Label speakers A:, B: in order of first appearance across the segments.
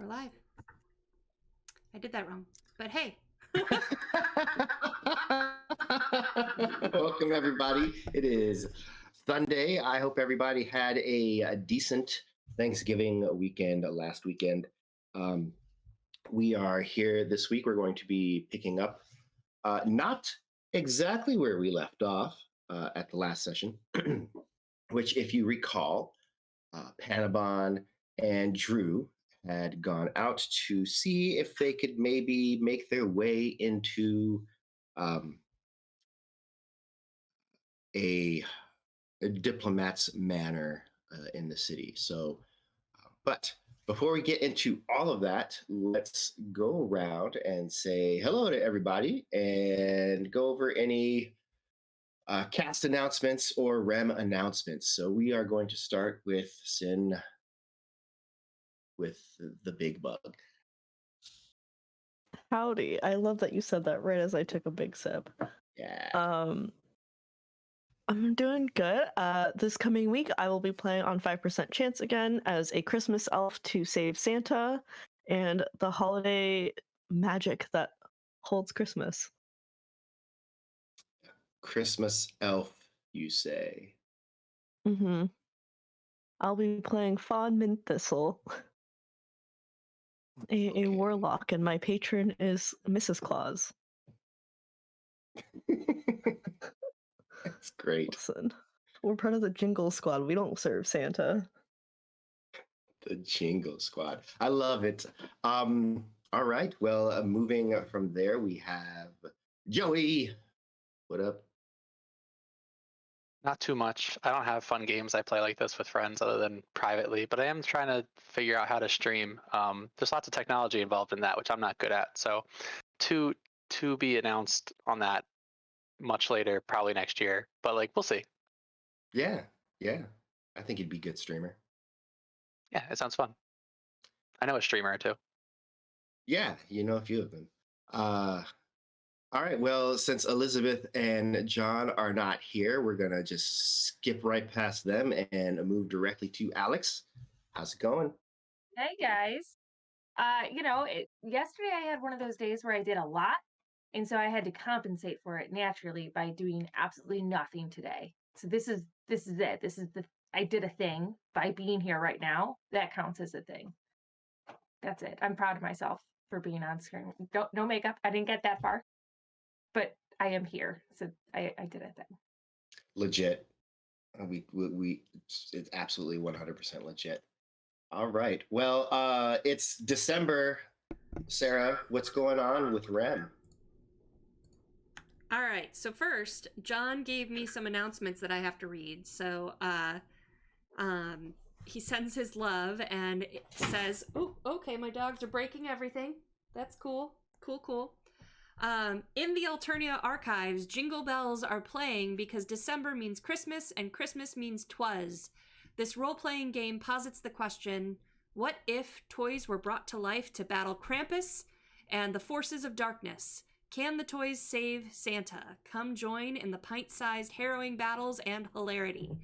A: We're live. I did that wrong, but hey.
B: Welcome, everybody. It is Sunday. I hope everybody had a decent Thanksgiving weekend last weekend. We are here this week. We're going to be picking up not exactly where we left off at the last session, which, if you recall, Panabon and Dru had gone out to see if they could maybe make their way into a diplomat's manor in the city. So, but before we get into all of that, let's go around and say hello to everybody and go over any cast announcements or REM announcements. So we are going to start with Sin with the big bug.
C: Howdy. I love that you said that right as I took a big sip.
B: Yeah.
C: I'm doing good. This coming week, I will be playing on 5% Chance again as a Christmas elf to save Santa and the holiday magic that holds Christmas.
B: Christmas elf, you say?
C: Mm-hmm. I'll be playing Fawn Mint Thistle, a warlock, and my patron is Mrs. Claus.
B: That's great.
C: Listen, we're part of the Jingle Squad. We don't serve Santa.
B: The Jingle Squad. I love it. All right. Well, moving from there, we have Joey. What up?
D: Not too much. I don't have fun games I play like this with friends other than privately, but I am trying to figure out how to stream. There's lots of technology involved in that, which I'm not good at. So to be announced on that much later, probably next year. But we'll see.
B: Yeah. I think you'd be a good streamer.
D: Yeah, it sounds fun. I know a streamer or two.
B: Yeah, you know a few of them. All right, well, since Elizabeth and John are not here, we're going to just skip right past them and move directly to Alex. How's it going?
E: Hey, guys. Yesterday I had one of those days where I did a lot, and so I had to compensate for it naturally by doing absolutely nothing today. So this is it. I did a thing by being here right now. That counts as a thing. That's it. I'm proud of myself for being on screen. No makeup. I didn't get that far. But I am here, so I did a thing.
B: Legit. It's absolutely 100% legit. All right. Well, it's December. Sarah, what's going on with REM?
A: All right. So first, John gave me some announcements that I have to read. So, he sends his love and it says, "Oh, okay, my dogs are breaking everything. That's cool. Cool. In the Alternia archives, jingle bells are playing because December means Christmas and Christmas means 'twas. This role-playing game posits the question, what if toys were brought to life to battle Krampus and the forces of darkness? Can the toys save Santa? Come join in the pint-sized harrowing battles and hilarity."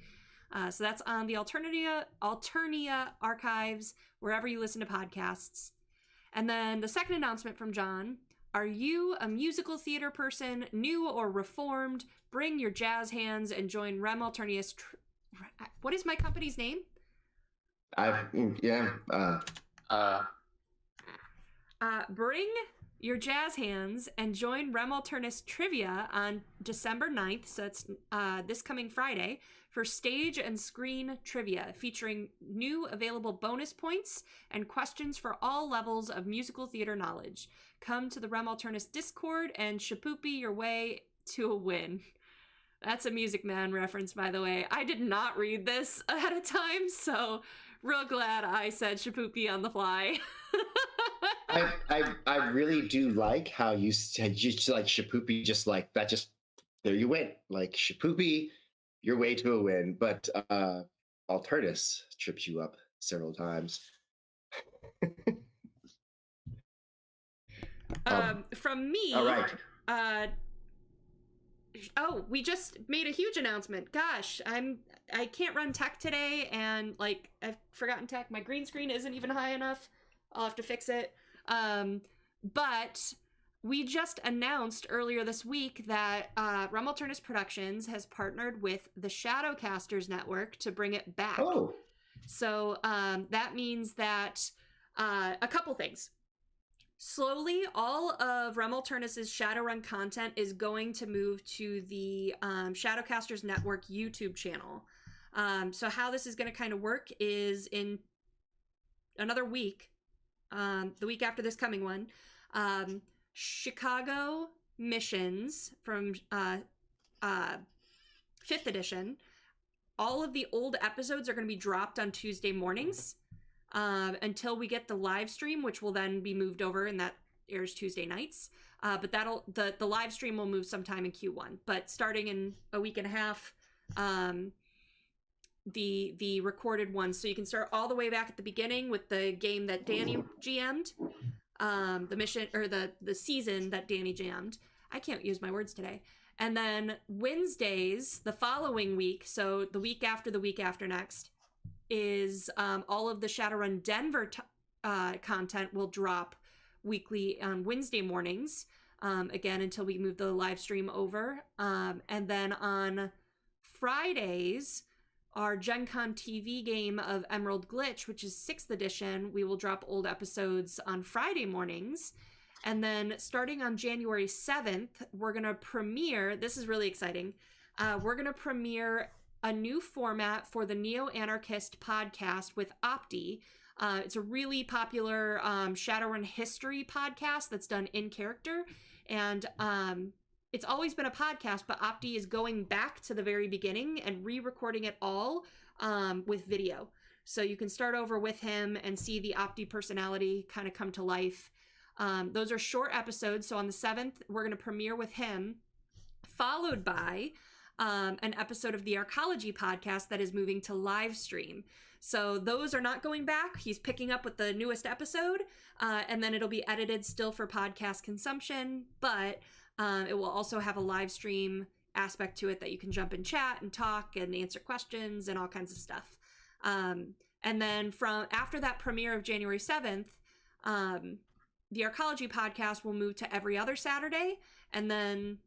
A: So that's on the Alternia archives, wherever you listen to podcasts. And then the second announcement from John: are you a musical theater person, new or reformed? Bring your jazz hands and join Rem Alternia's... what is my company's name? Bring your jazz hands and join Rem Alternis Trivia on December 9th, so that's this coming Friday, for stage and screen trivia, featuring new available bonus points and questions for all levels of musical theater knowledge. Come to the Rem Alternis Discord and shapoopy your way to a win. That's a Music Man reference, by the way. I did not read this ahead of time, so real glad I said shapoopy on the fly.
B: I really do like how you said just like shapoopy, just like that, just there you went, like shapoopy your way to a win. But Alternus trips you up several times.
A: From me.
B: All right.
A: We just made a huge announcement. Gosh, I can't run tech today, and I've forgotten tech. My green screen isn't even high enough. I'll have to fix it. But we just announced earlier this week that Rum Alternus Productions has partnered with the Shadowcasters Network to bring it back.
B: Oh,
A: So that means that a couple things. Slowly, all of Rum Alternus's Shadowrun content is going to move to the Shadowcasters Network YouTube channel. So how this is going to kind of work is in another week, the week after this coming one, Chicago Missions from 5th edition. All of the old episodes are going to be dropped on Tuesday mornings until we get the live stream, which will then be moved over, and that airs Tuesday nights. But the live stream will move sometime in Q1. But starting in a week and a half, the recorded ones, so you can start all the way back at the beginning with the game that Danny GM'd, the mission or the season that Danny jammed. I can't use my words today. And then Wednesdays, the following week, so the week after next, is all of the Shadowrun Denver content will drop weekly on Wednesday mornings, again, until we move the live stream over. And then on Fridays, our Gen Con TV game of Emerald Glitch, which is 6th edition, we will drop old episodes on Friday mornings. And then starting on January 7th, we're going to premiere, this is really exciting, we're going to premiere a new format for the Neo-Anarchist podcast with Opti. It's a really popular Shadowrun history podcast that's done in character. And it's always been a podcast, but Opti is going back to the very beginning and re-recording it all with video. So you can start over with him and see the Opti personality kind of come to life. Those are short episodes. So on the 7th, we're going to premiere with him, followed by an episode of the Arcology podcast that is moving to live stream. So those are not going back. He's picking up with the newest episode, and then it'll be edited still for podcast consumption, but it will also have a live stream aspect to it that you can jump in chat and talk and answer questions and all kinds of stuff. And then from after that premiere of January 7th, the Arcology podcast will move to every other Saturday, and then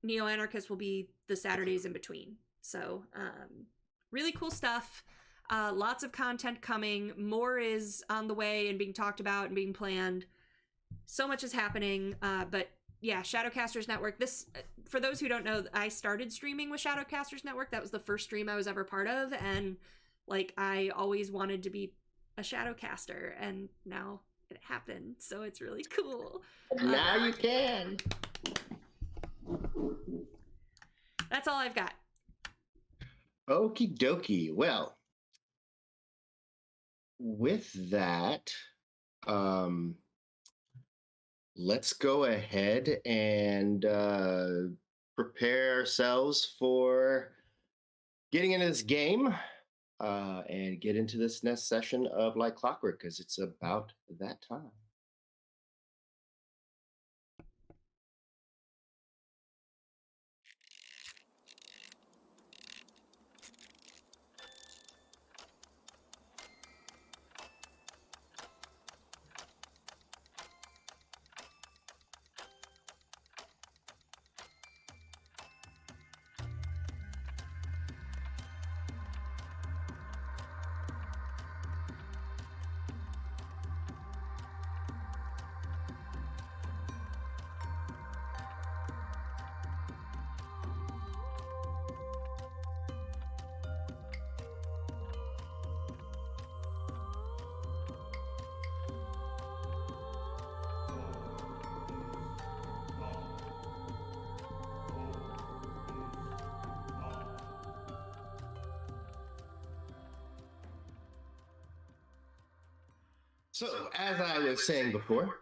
A: Neo-Anarchist will be the Saturdays in between. So really cool stuff. Lots of content coming. More is on the way and being talked about and being planned. So much is happening. But yeah, Shadowcasters Network. This, for those who don't know, I started streaming with Shadowcasters Network. That was the first stream I was ever part of. And like, I always wanted to be a Shadowcaster, and now it happened. So it's really cool.
B: now you can.
A: That's all I've got.
B: Okie dokie. Well, with that, let's go ahead and prepare ourselves for getting into this game and get into this next session of Like Clockwork, because it's about that time. So, as I was saying before,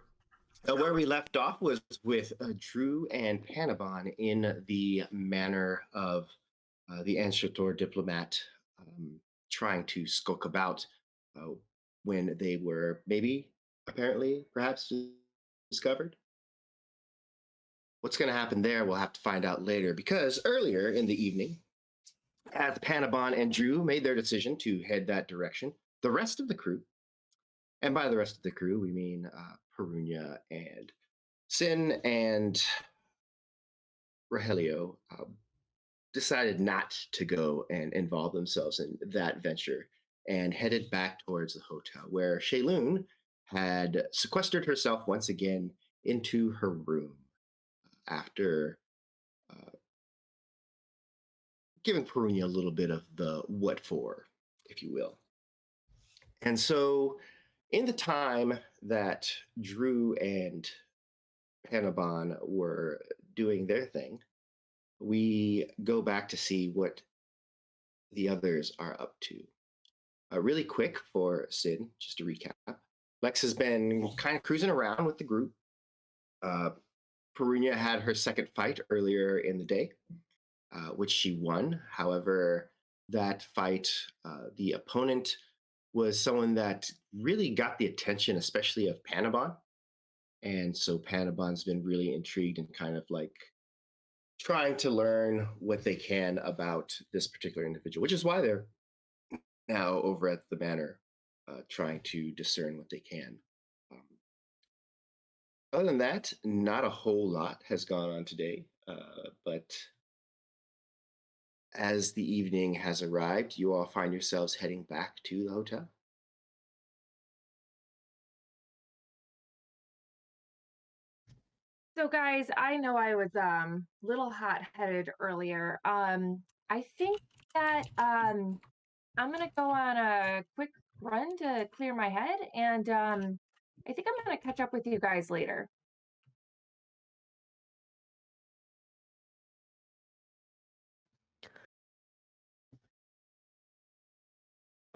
B: where we left off was with Dru and Panabon in the manner of the Anstrator diplomat trying to skulk about when they were perhaps discovered. What's going to happen there, we'll have to find out later, because earlier in the evening, as Panabon and Dru made their decision to head that direction, the rest of the crew And by the rest of the crew, we mean Perunyia and Sin and Rohelio decided not to go and involve themselves in that venture and headed back towards the hotel where Shaelune had sequestered herself once again into her room after giving Perunyia a little bit of the what for, if you will. And so, in the time that Dru and Panabon were doing their thing, we go back to see what the others are up to. Really quick for Sid, just to recap. Lex has been kind of cruising around with the group. Perunyia had her second fight earlier in the day, which she won. However, that fight, the opponent was someone that really got the attention, especially of Panabon. And so Panabon's been really intrigued and kind of like trying to learn what they can about this particular individual, which is why they're now over at the manor trying to discern what they can. Other than that, not a whole lot has gone on today, but as the evening has arrived, you all find yourselves heading back to the hotel.
E: So guys, I know I was little hot-headed earlier. I think that I'm gonna go on a quick run to clear my head, and I think I'm gonna catch up with you guys later.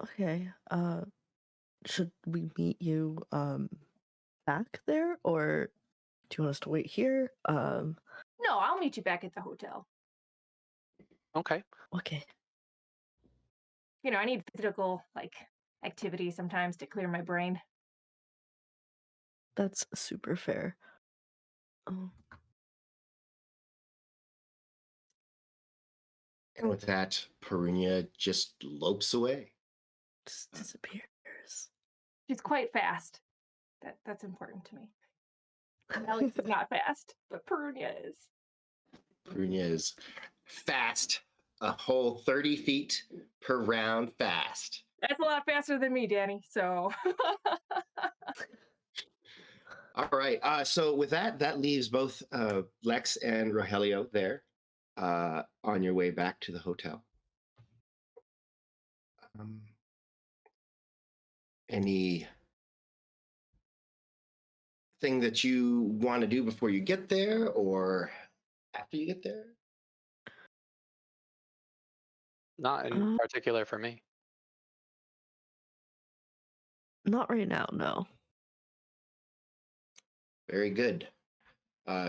C: Okay. Should we meet you back there, or do you want us to wait here?
E: No, I'll meet you back at the hotel.
D: Okay.
C: Okay.
E: You know, I need physical activity sometimes to clear my brain.
C: That's super fair. Oh,
B: And with that, Perunyia just lopes away.
C: just disappears.
E: She's quite fast. That's important to me. Alex is not fast, but Perunia is.
B: Perunyia is fast, a whole 30 feet per round fast.
E: That's a lot faster than me, Danny. So
B: All right. So with that, that leaves both Lex and Rohelio there on your way back to the hotel. Any thing that you want to do before you get there or after you get there?
D: Not in particular for me.
C: Not right now, no.
B: Very good.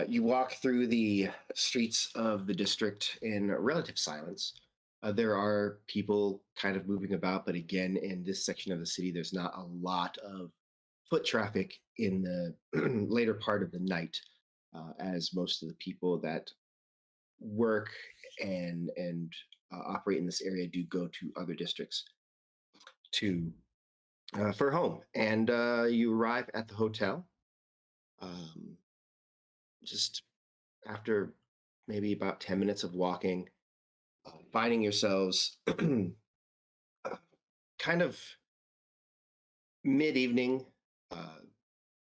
B: You walk through the streets of the district in relative silence. There are people kind of moving about, but again, in this section of the city, there's not a lot of foot traffic in the later part of the night, as most of the people that work and operate in this area do go to other districts to for home. And you arrive at the hotel. Just after maybe about 10 minutes of walking, finding yourselves kind of mid-evening.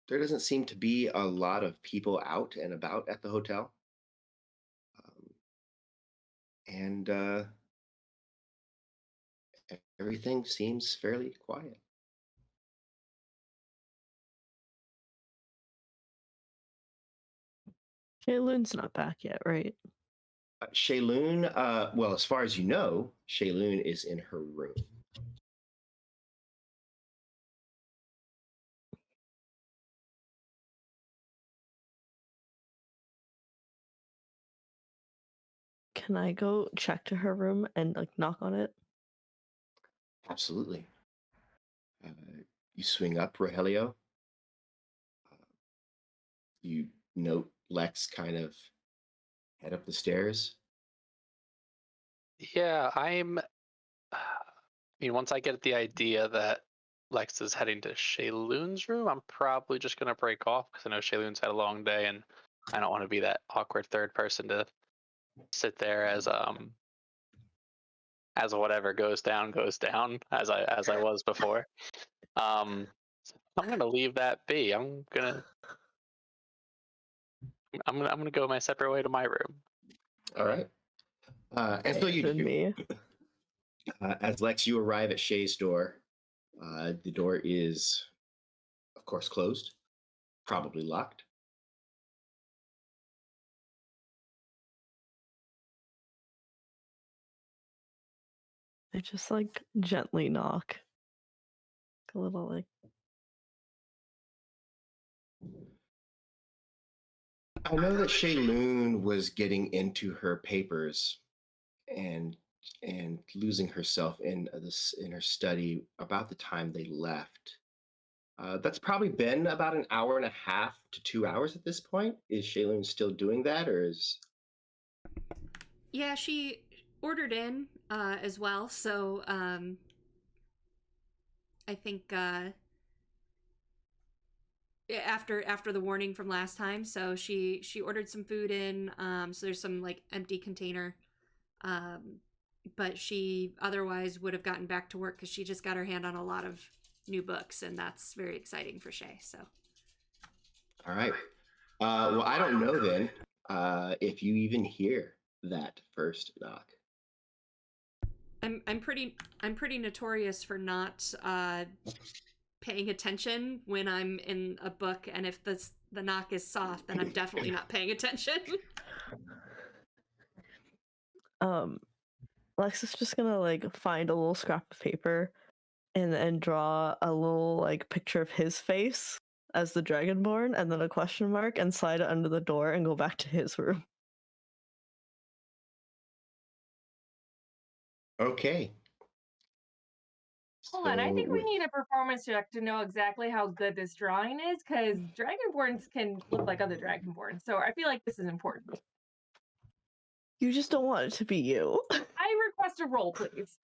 B: There doesn't seem to be a lot of people out and about at the hotel. And everything seems fairly quiet.
C: Shaylune's not back yet, right?
B: Shaelune, well, as far as you know, Shaelune is in her room.
C: Can I go check to her room and knock on it?
B: Absolutely. You swing up, Rohelio. You note Lex kind of head up the stairs.
D: Yeah, I mean, once I get the idea that Lex is heading to Shaylune's room, I'm probably just gonna break off because I know Shaylune's had a long day, and I don't want to be that awkward third person to sit there as whatever goes down as I was before. So I'm gonna leave that be. I'm gonna go my separate way to my room.
B: All right. And so
C: Abandon me.
B: as Lex, you arrive at Shay's door. The door is, of course, closed, probably locked.
C: I just like gently knock. A little like
B: I know that Shaelune was getting into her papers and losing herself in her study about the time they left. That's probably been about an hour and a half to 2 hours at this point. Is Shaelune still doing that, or is?
A: Yeah, she ordered in as well, so I think after the warning from last time, so she ordered some food in. So there's some like empty container, but she otherwise would have gotten back to work because she just got her hand on a lot of new books, and that's very exciting for Shay. So.
B: All right. Well, I don't know then if you even hear that first knock.
A: I'm pretty notorious for not paying attention when I'm in a book, and if the knock is soft, then I'm definitely not paying attention.
C: Lex is just gonna like find a little scrap of paper and draw a little like picture of his face as the Dragonborn and then a question mark and slide it under the door and go back to his room.
B: Okay.
E: Hold on, I think we need a performance check to know exactly how good this drawing is, because Dragonborns can look like other Dragonborns, so I feel like this is important.
C: You just don't want it to be you.
E: I request a roll, please.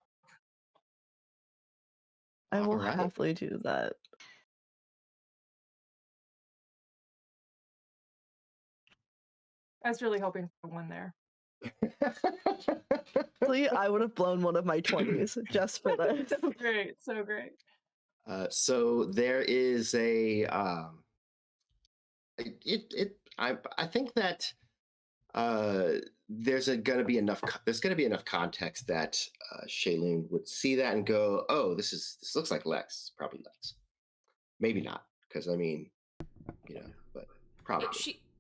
C: I will happily do that.
E: I was really hoping for one there.
C: I would have blown one of my 20s just for this.
E: So great, so great.
B: So there is a I think that there's going to be enough context that Shaelune would see that and go, oh, this looks like Lex. It's probably Lex. Maybe not, because I mean, but probably.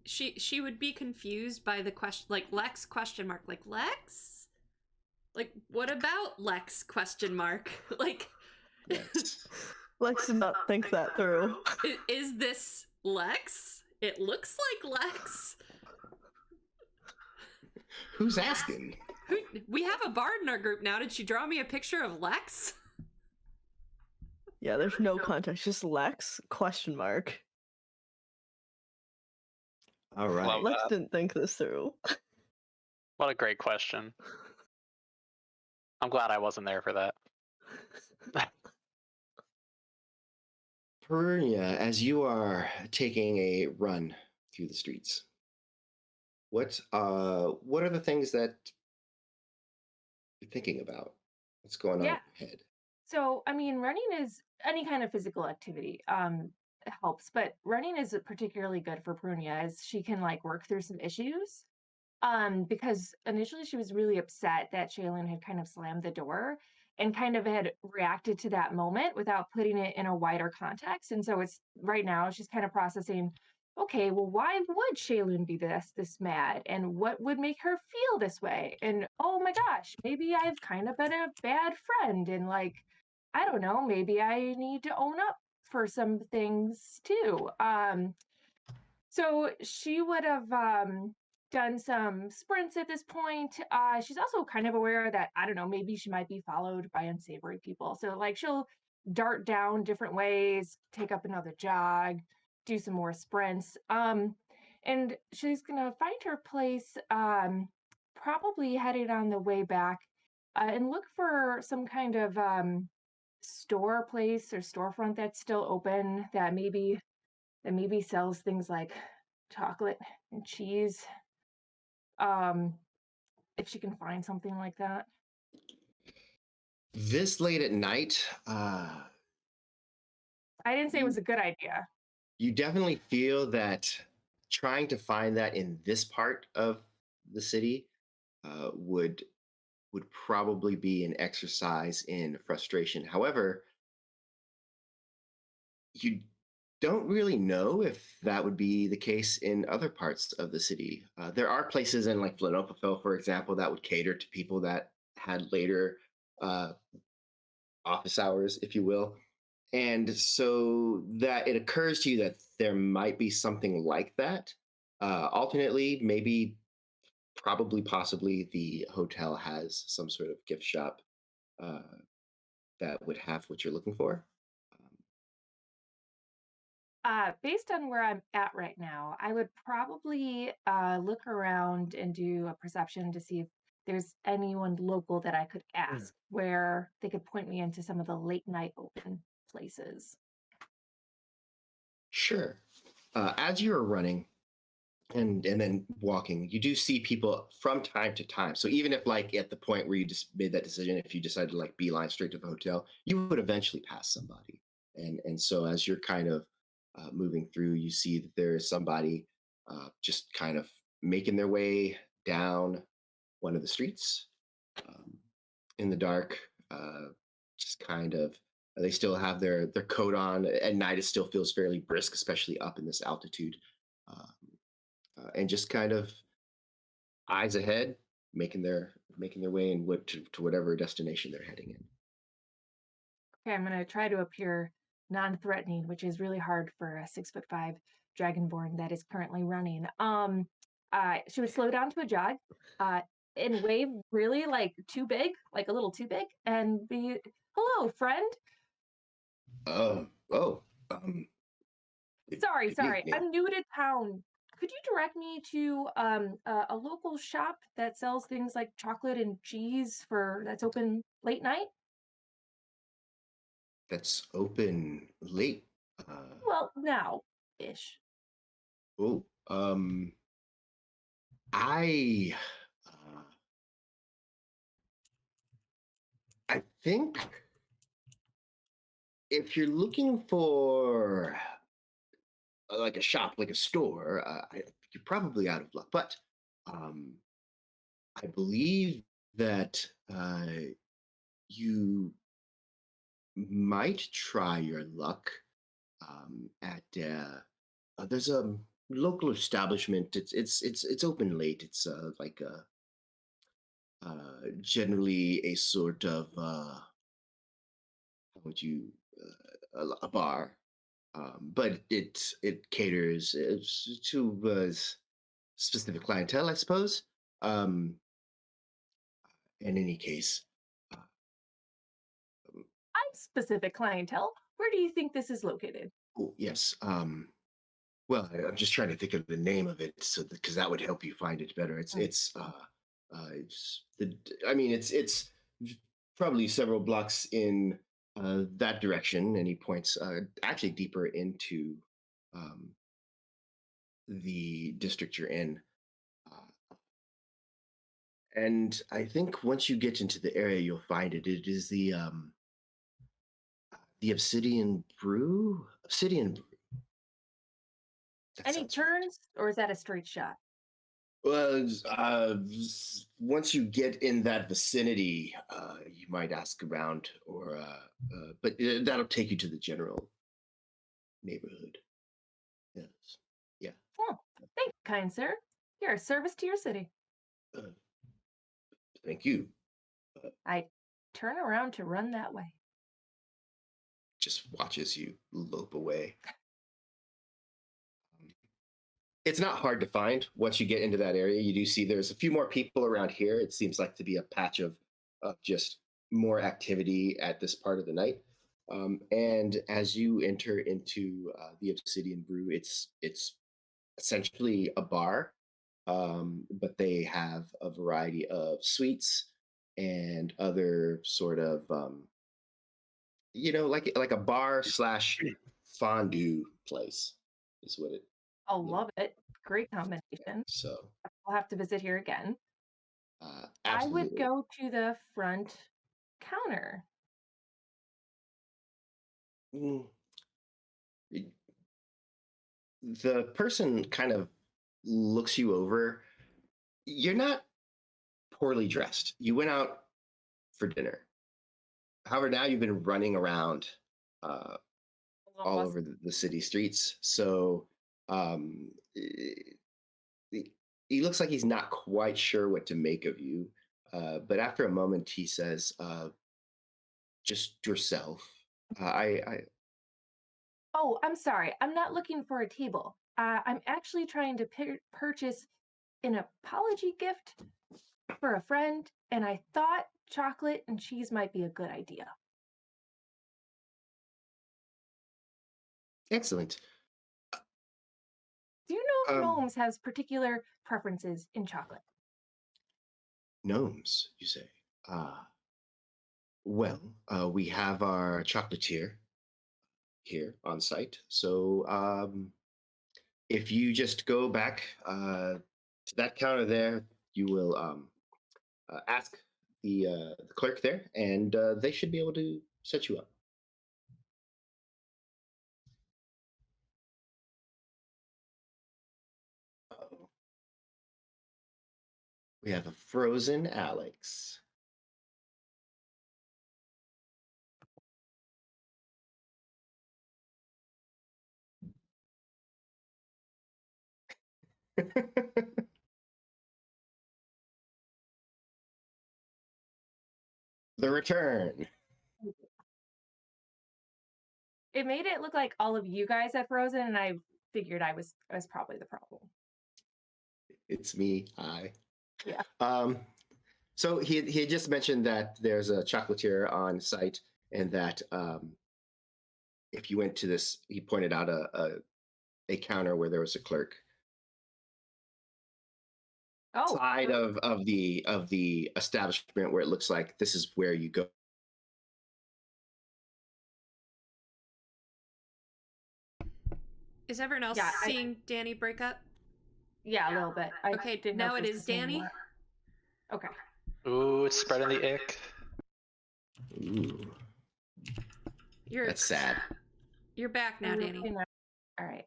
A: She would be confused by the question, like Lex question mark, like Lex, like what about Lex question mark, like.
B: Yes.
C: Lex did not think that through.
A: Is this Lex? It looks like Lex.
B: Who's asking?
A: We have a bard in our group now. Did she draw me a picture of Lex?
C: Yeah, there's no context, just Lex question mark.
B: All right.
C: Lex didn't think this through.
D: What a great question. I'm glad I wasn't there for that.
B: Perunyia, as you are taking a run through the streets, what are the things that you're thinking about? What's going on in your head?
E: So, I mean, running is any kind of physical activity helps, but running is particularly good for Perunyia as she can like work through some issues. Because initially she was really upset that Shaelune had kind of slammed the door and kind of had reacted to that moment without putting it in a wider context. And so it's right now she's kind of processing, okay, well, why would Shaelune be this mad? And what would make her feel this way? And oh my gosh, maybe I've kind of been a bad friend. And like, I don't know, maybe I need to own up for some things too. So she would have done some sprints at this point. She's also kind of aware that, I don't know, maybe she might be followed by unsavory people. So like she'll dart down different ways, take up another jog, do some more sprints. And she's gonna find her place, probably headed on the way back, and look for some kind of store place or storefront that's still open that maybe sells things like chocolate and cheese. If she can find something like that.
B: This late at night,
E: I didn't say it
B: you
E: was a good idea.
B: you definitely feel that trying to find that in this part of the city would probably be an exercise in frustration. However, you don't really know if that would be the case in other parts of the city. There are places in like Flanopafil, for example, that would cater to people that had later uh, office hours, if you will. And so that it occurs to you that there might be something like that. Alternately, maybe, probably, possibly, the hotel has some sort of gift shop uh, that would have what you're looking for.
E: Based on where I'm at right now, I would probably look around and do a perception to see if there's anyone local that I could ask where they could point me into some of the late night open places.
B: Sure. As you're running and then walking, you do see people from time to time. So even if like at the point where you just made that decision, if you decided to like beeline straight to the hotel, you would eventually pass somebody. And so as you're kind of moving through, you see that there is somebody just kind of making their way down one of the streets in the dark. Just kind of, they still have their coat on. At night, it still feels fairly brisk, especially up in this altitude. And just kind of eyes ahead, making their way in to whatever destination they're heading in.
E: Okay, I'm gonna try to appear non-threatening, which is really hard for a 6'5" dragonborn that is currently running. She would slow down to a jog, uh, and wave really like too big, like a little too big, and be, "Hello, friend."
B: Oh, um,
E: Sorry,
B: good
E: sorry.
B: evening.
E: I'm new to town. Could you direct me to a local shop that sells things like chocolate and cheese for that's open late night?
B: That's open late. Uh,
E: Well, now ish.
B: oh, I, uh, I think if you're looking for like a shop, like a store, you're probably out of luck. But um, I believe that you might try your luck at there's a local establishment. It's open late. It's like generally a sort of how would you a bar, but it caters to specific clientele, I suppose. Um, in any case, uh,
E: I'm specific clientele. Where do you think this is located?
B: oh, yes. Well, I'm just trying to think of the name of it, so because that would help you find it better.
E: Mm.
B: I mean, it's probably several blocks in that direction, and he points actually deeper into um, the district you're in. And I think once you get into the area, you'll find it. It is the Obsidian Brew. Obsidian Brew. That
E: Any
B: sounds right.
E: turns, or is that a straight shot?
B: Well, once you get in that vicinity, you might ask around, or but that'll take you to the general neighborhood. Yes, yeah.
E: Oh, thank you, kind sir. You're a service to your city.
B: Uh, Thank you.
E: I turn around to run that way.
B: Just watches you lope away. It's not hard to find once you get into that area. You do see there's a few more people around here. It seems like to be a patch of just more activity at this part of the night. And as you enter into the Obsidian Brew, it's essentially a bar, but they have a variety of sweets and other sort of like a bar slash fondue place is what it.
E: I'll
B: Yeah.
E: love it. Great combination.
B: So
E: I'll have to visit here again. I would
B: absolutely.
E: go to the front counter.
B: Mm, the person kind of looks you over. You're not poorly dressed. You went out for dinner. However, now you've been running around uh,
E: A little
B: all
E: bus.
B: over the city streets. So um, he looks like he's not quite sure what to make of you. But after a moment, he says, "Just yourself." I
E: Oh, I'm sorry. I'm not looking for a table. I'm actually trying to purchase an apology gift for a friend, and I thought chocolate and cheese might be a good idea.
B: excellent.
E: Do you know if
B: Um,
E: Gnomes has particular preferences in chocolate?
B: Gnomes, you say? Well, we have our chocolatier here on site. So if you just go back to that counter there, you will ask the clerk there, and they should be able to set you up. Uh-oh. We have a frozen Alex. The return.
E: It made it look like all of you guys had frozen, and I figured I was probably the problem.
B: It's me. Hi.
E: Yeah.
B: So he had just mentioned that there's a chocolatier on site, and that if you went to this, he pointed out a counter where there was a clerk.
E: Oh,
B: Side of the establishment where it looks like this is where you go.
A: Is everyone else
E: Yeah,
A: seeing Danny break up?
E: yeah, a little bit. I
A: Okay,
E: didn't know
A: now
E: if
A: it
E: this
A: is
E: was me
A: Danny.
E: more. Okay.
D: Ooh, it's spreading the ick.
B: Ooh,
A: You're
B: that's sad.
A: You're back now, Danny.
E: All right.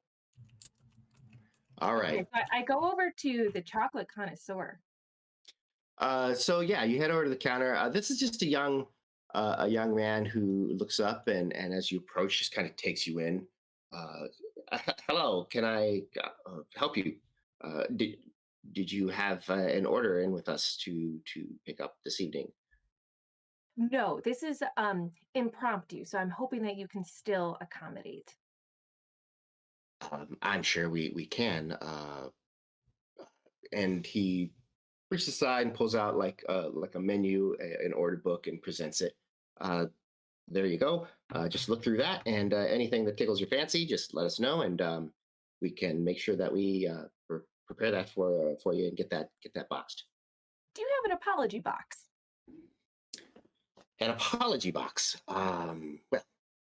B: All
E: Okay,
B: right.
E: so I go over to the chocolate connoisseur.
B: So yeah, you head over to the counter. This is just a young man who looks up, and as you approach, just kind of takes you in. Uh, Hello, can I help you? Did you have an order in with us to pick up this evening?
E: No, this is impromptu, so I'm hoping that you can still accommodate.
B: I'm sure we can. And he reaches aside and pulls out like a menu, an order book, and presents it. Uh, there you go. Just look through that, and anything that tickles your fancy, just let us know, and we can make sure that we prepare that for you and get that boxed.
E: Do you have an apology box?
B: An apology box.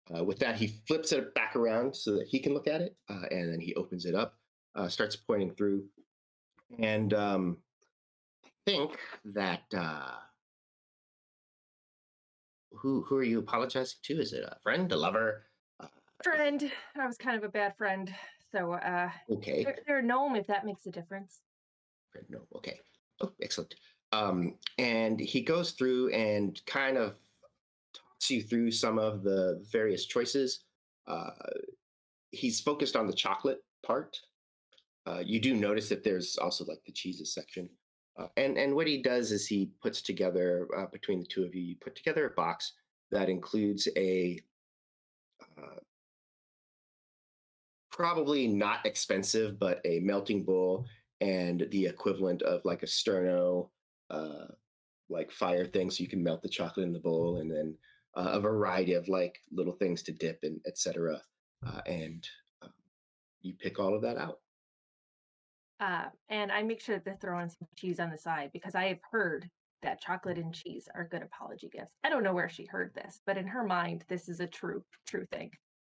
B: Well, with that, he flips it back around so that he can look at it, and then he opens it up, starts pointing through, and I think that who are you apologizing to? Is it a friend, a lover? Uh,
E: Friend. I was kind of a bad friend, so
B: okay,
E: they're a gnome if that makes a difference.
B: friend, no, okay. Oh, excellent. And he goes through and kind of talks you through some of the various choices. Uh, he's focused on the chocolate part. You do notice that there's also like the cheeses section. And what he does is he puts together, between the two of you, you put together a box that includes a uh, probably not expensive, but a melting bowl and the equivalent of like a sterno, uh, like fire thing, so you can melt the chocolate in the bowl, and then a variety of like little things to dip and etc. And you pick all of that out.
E: And I make sure to throw in some cheese on the side because I have heard that chocolate and cheese are good apology gifts. I don't know where she heard this, but in her mind, this is a true thing.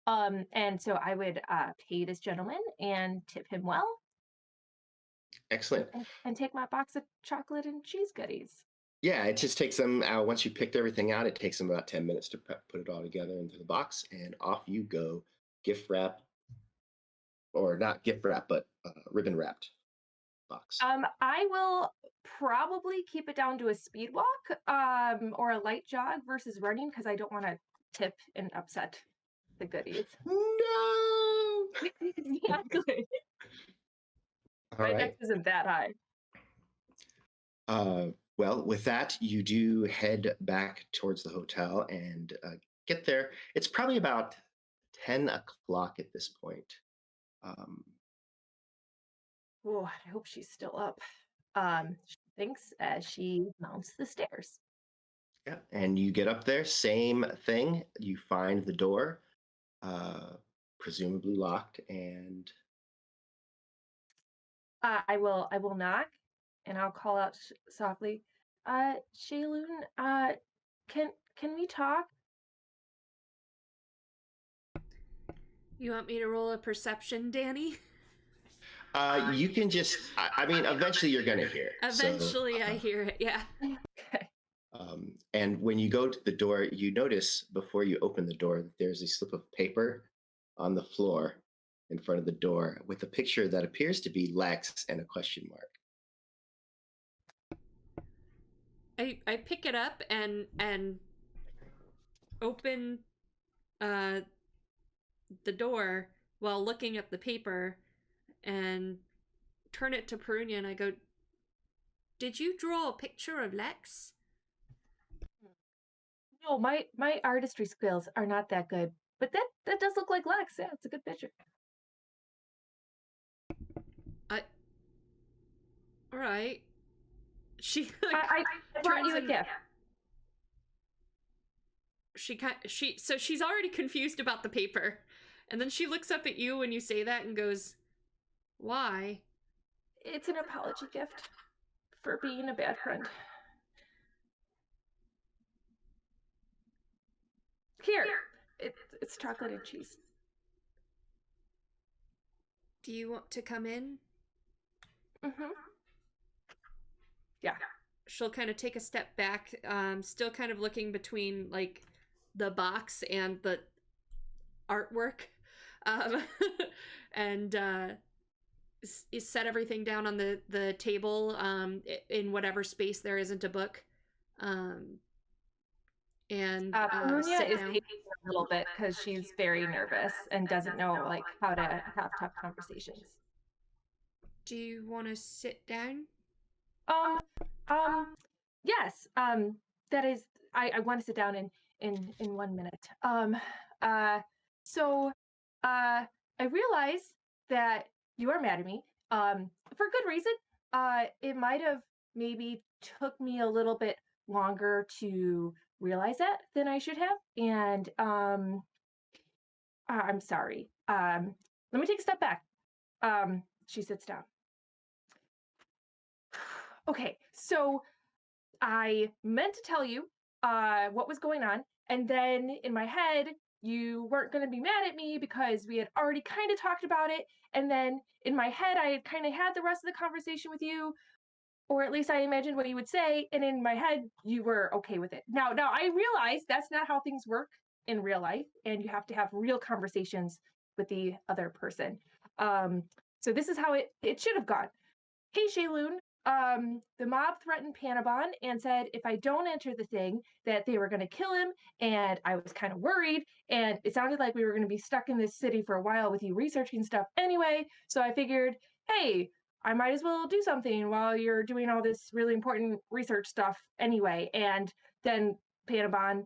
E: And so I would pay this gentleman and tip him well,
B: Excellent.
E: and take my box of chocolate and cheese goodies.
B: Yeah, it just takes them, once you picked everything out, it takes them about 10 minutes to put it all together into the box, and off you go. Gift wrap, or not gift wrap, but ribbon wrapped box.
E: I will probably keep it down to a speed walk or a light jog versus running, because I don't want to tip and upset the goodies.
B: No!
E: Exactly.
B: All
E: My
B: right.
E: dex isn't that high.
B: Well, with that, you do head back towards the hotel and get there. It's probably about 10 o'clock at this point.
E: Oh, I hope she's still up. She thinks as she mounts the stairs.
B: Yeah, and you get up there, same thing. You find the door, presumably locked, and
E: I will knock, and I'll call out softly, Shaelune, can we talk?
A: You want me to roll a perception, Danny?
B: you can just, I mean, eventually you're going to hear.
A: Eventually I hear it, yeah.
E: Okay.
B: And when you go to the door, you notice before you open the door that there's a slip of paper on the floor in front of the door with a picture that appears to be Lex and a question mark.
A: I pick it up and open the door while looking at the paper and turn it to Perunyia, and I go, "Did you draw a picture of Lex?"
E: No, my artistry skills are not that good, but that does look like Lex. Yeah, it's a good picture.
A: All right. She
E: I brought you a
A: turns
E: gift.
A: So she's already confused about the paper, and then she looks up at you when you say that and goes, "Why?"
E: It's an apology gift for being a bad friend. Here, it's chocolate and cheese.
A: Do you want to come in?
E: Mm-hmm. Yeah.
A: She'll kind of take a step back, still kind of looking between like the box and the artwork, and set everything down on the table, in whatever space there isn't a book, and
E: Perunyia
A: sit
E: is
A: down.
E: taking a little bit because she's very nervous and doesn't know like how to have tough conversations.
A: Do you want to sit down?
E: Yes. That is. I want to sit down in 1 minute. So, I realize that you are mad at me. For good reason. It might have maybe took me a little bit longer to realize that than I should have, and I'm sorry. Let me take a step back. She sits down. Okay, so I meant to tell you what was going on, and then in my head, you weren't going to be mad at me because we had already kind of talked about it, and then in my head, I had kind of had the rest of the conversation with you, or at least I imagined what you would say, and in my head, you were okay with it. Now I realize that's not how things work in real life, and you have to have real conversations with the other person. So this is how it should have gone. Hey, Shaelune, the mob threatened Panabon and said if I don't enter the thing that they were going to kill him, and I was kind of worried, and it sounded like we were going to be stuck in this city for a while with you researching stuff anyway, so I figured, hey, I might as well do something while you're doing all this really important research stuff anyway, and then Panabon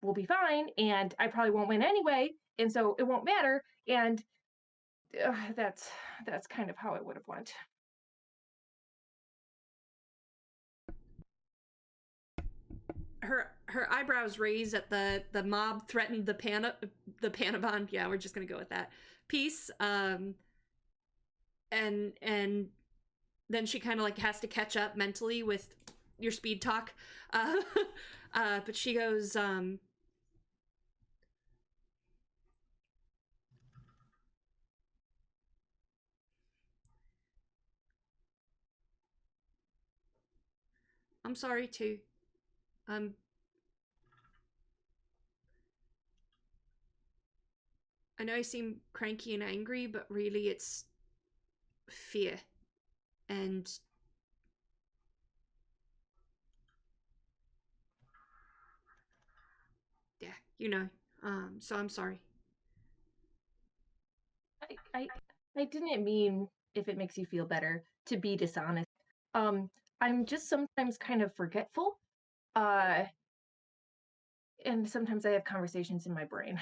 E: will be fine, and I probably won't win anyway, and so it won't matter, and that's kind of how it would have went.
A: Her eyebrows raise at the mob threatened the Panabon. Yeah, we're just gonna go with that piece. And then she kind of like has to catch up mentally with your speed talk. But she goes, I'm sorry too. I know I seem cranky and angry, but really it's fear. And yeah, you know. So I'm sorry.
E: I didn't mean, if it makes you feel better, to be dishonest. I'm just sometimes kind of forgetful. And sometimes I have conversations in my brain.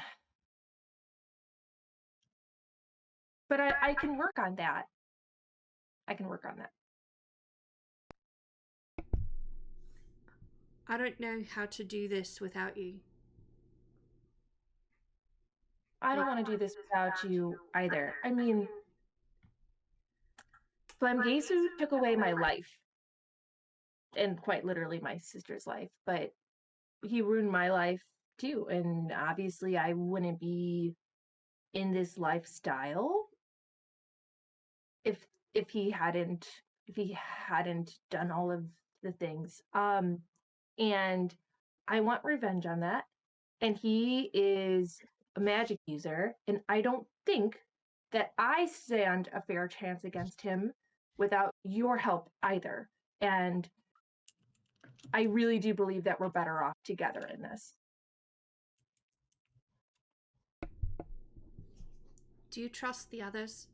E: But I can work on that. I can work on that.
A: I don't know how to do this without you.
E: I don't want to do this without you either. I mean, Flamgesu took away my life. And quite literally my sister's life. But he ruined my life too. And obviously I wouldn't be in this lifestyle if he hadn't done all of the things. And I want revenge on that. And he is a magic user, and I don't think that I stand a fair chance against him without your help either. And I really do believe that we're better off together in this.
A: Do you trust the others?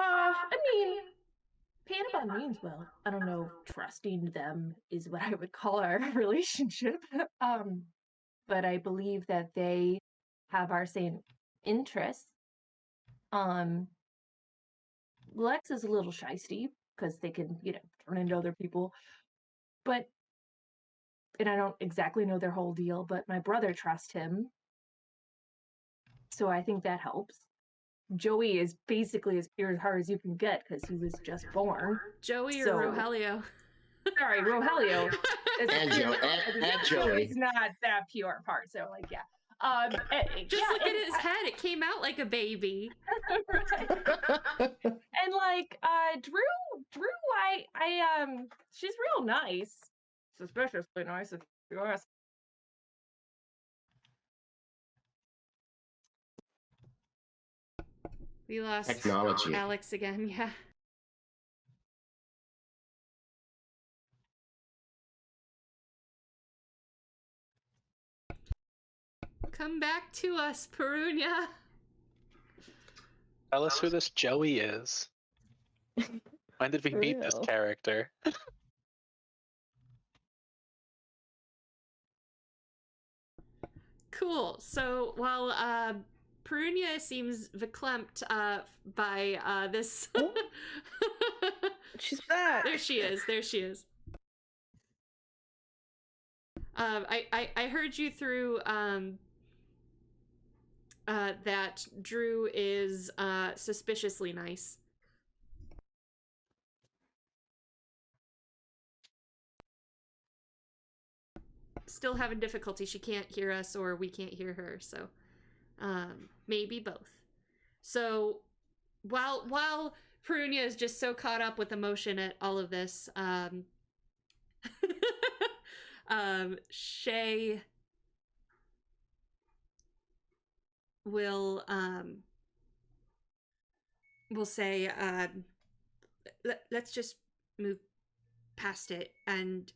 E: I mean, Panabon means well. I don't know if trusting them is what I would call our relationship. But I believe that they have our same interests. Lex is a little shisty because they can, turn into other people. And I don't exactly know their whole deal, but my brother trusts him. So I think that helps. Joey is basically as pure heart as you can get because he was just born.
A: Joey or
E: So-
A: Rohelio?
E: Sorry, Rohelio.
B: And Joey.
E: It's not that pure of heart, so yeah.
A: Just look at his head. It came out like a baby.
E: Right. And Dru, she's real nice. Suspiciously nice if you ask.
A: We lost
B: Technology.
A: Alex again, yeah. Come back to us, Perunyia.
D: Tell us who this Joey is. When did we
C: For
D: meet this
C: real.
D: character?
A: Cool. So while Perunyia seems verklempt by this...
C: Oh. She's back.
A: There she is. There she is. I heard you through that Dru is suspiciously nice. Still having difficulty. She can't hear us or we can't hear her, so maybe both. So while Perunyia is just so caught up with emotion at all of this, Shay will say, let's just move past it. And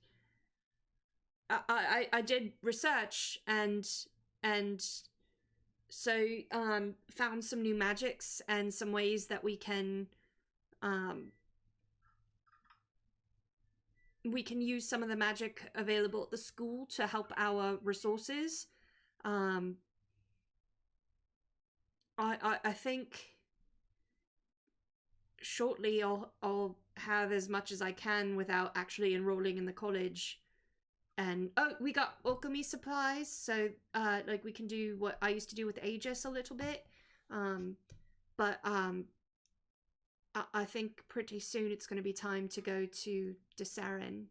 A: I did research and so found some new magics and some ways that we can use some of the magic available at the school to help our resources. I think shortly I'll have as much as I can without actually enrolling in the college. And we got alchemy supplies, so like we can do what I used to do with Aegis a little bit. But I think pretty soon it's going to be time to go to Desarin.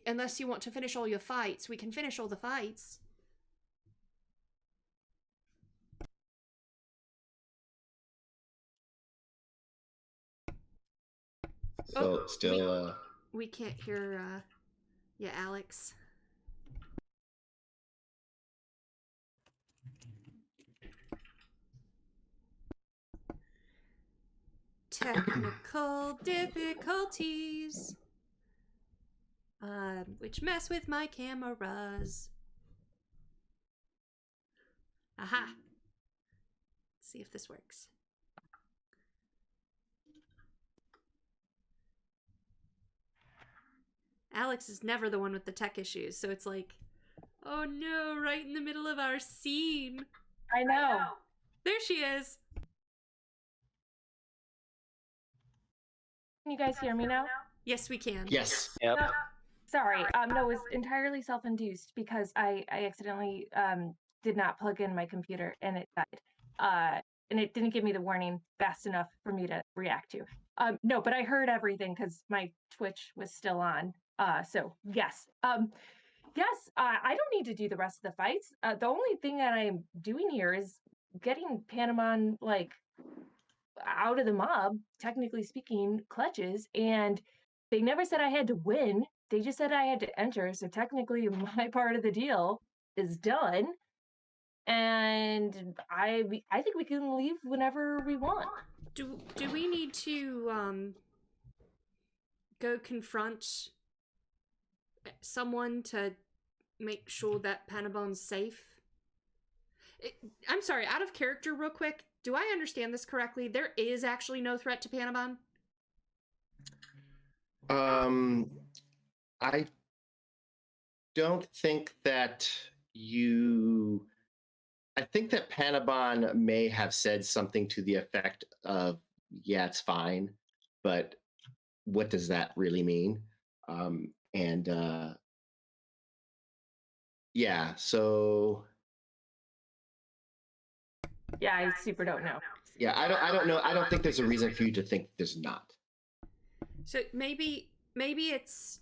A: Unless you want to finish all your fights, we can finish all the fights.
B: So still,
A: we can't hear. Yeah, Alex. Technical difficulties. Which mess with my cameras. Aha. Let's see if this works. Alex is never the one with the tech issues, so it's like, oh no, right in the middle of our scene.
E: I know.
A: There she is.
E: Can you guys hear me now?
A: Yes, we can.
B: yes.
D: Yep.
E: No, sorry. No, it was entirely self-induced because I accidentally did not plug in my computer and it died. And it didn't give me the warning fast enough for me to react to. No, but I heard everything because my Twitch was still on. So yes. Yes, I don't need to do the rest of the fights. The only thing that I'm doing here is getting Panabon like out of the mob, technically speaking, clutches, and they never said I had to win. They just said I had to enter. So technically, my part of the deal is done, and I think we can leave whenever we want.
A: Do we need to go confront someone to make sure that Panabon's safe? I'm sorry, out of character real quick, do I understand this correctly? There is actually no threat to Panabon?
B: I don't think that you... I think that Panabon may have said something to the effect of, yeah, it's fine, but what does that really mean? Yeah, so...
E: Yeah, I super don't know.
B: Yeah, I don't know. I don't think there's a reason for you to think there's not.
A: So maybe it's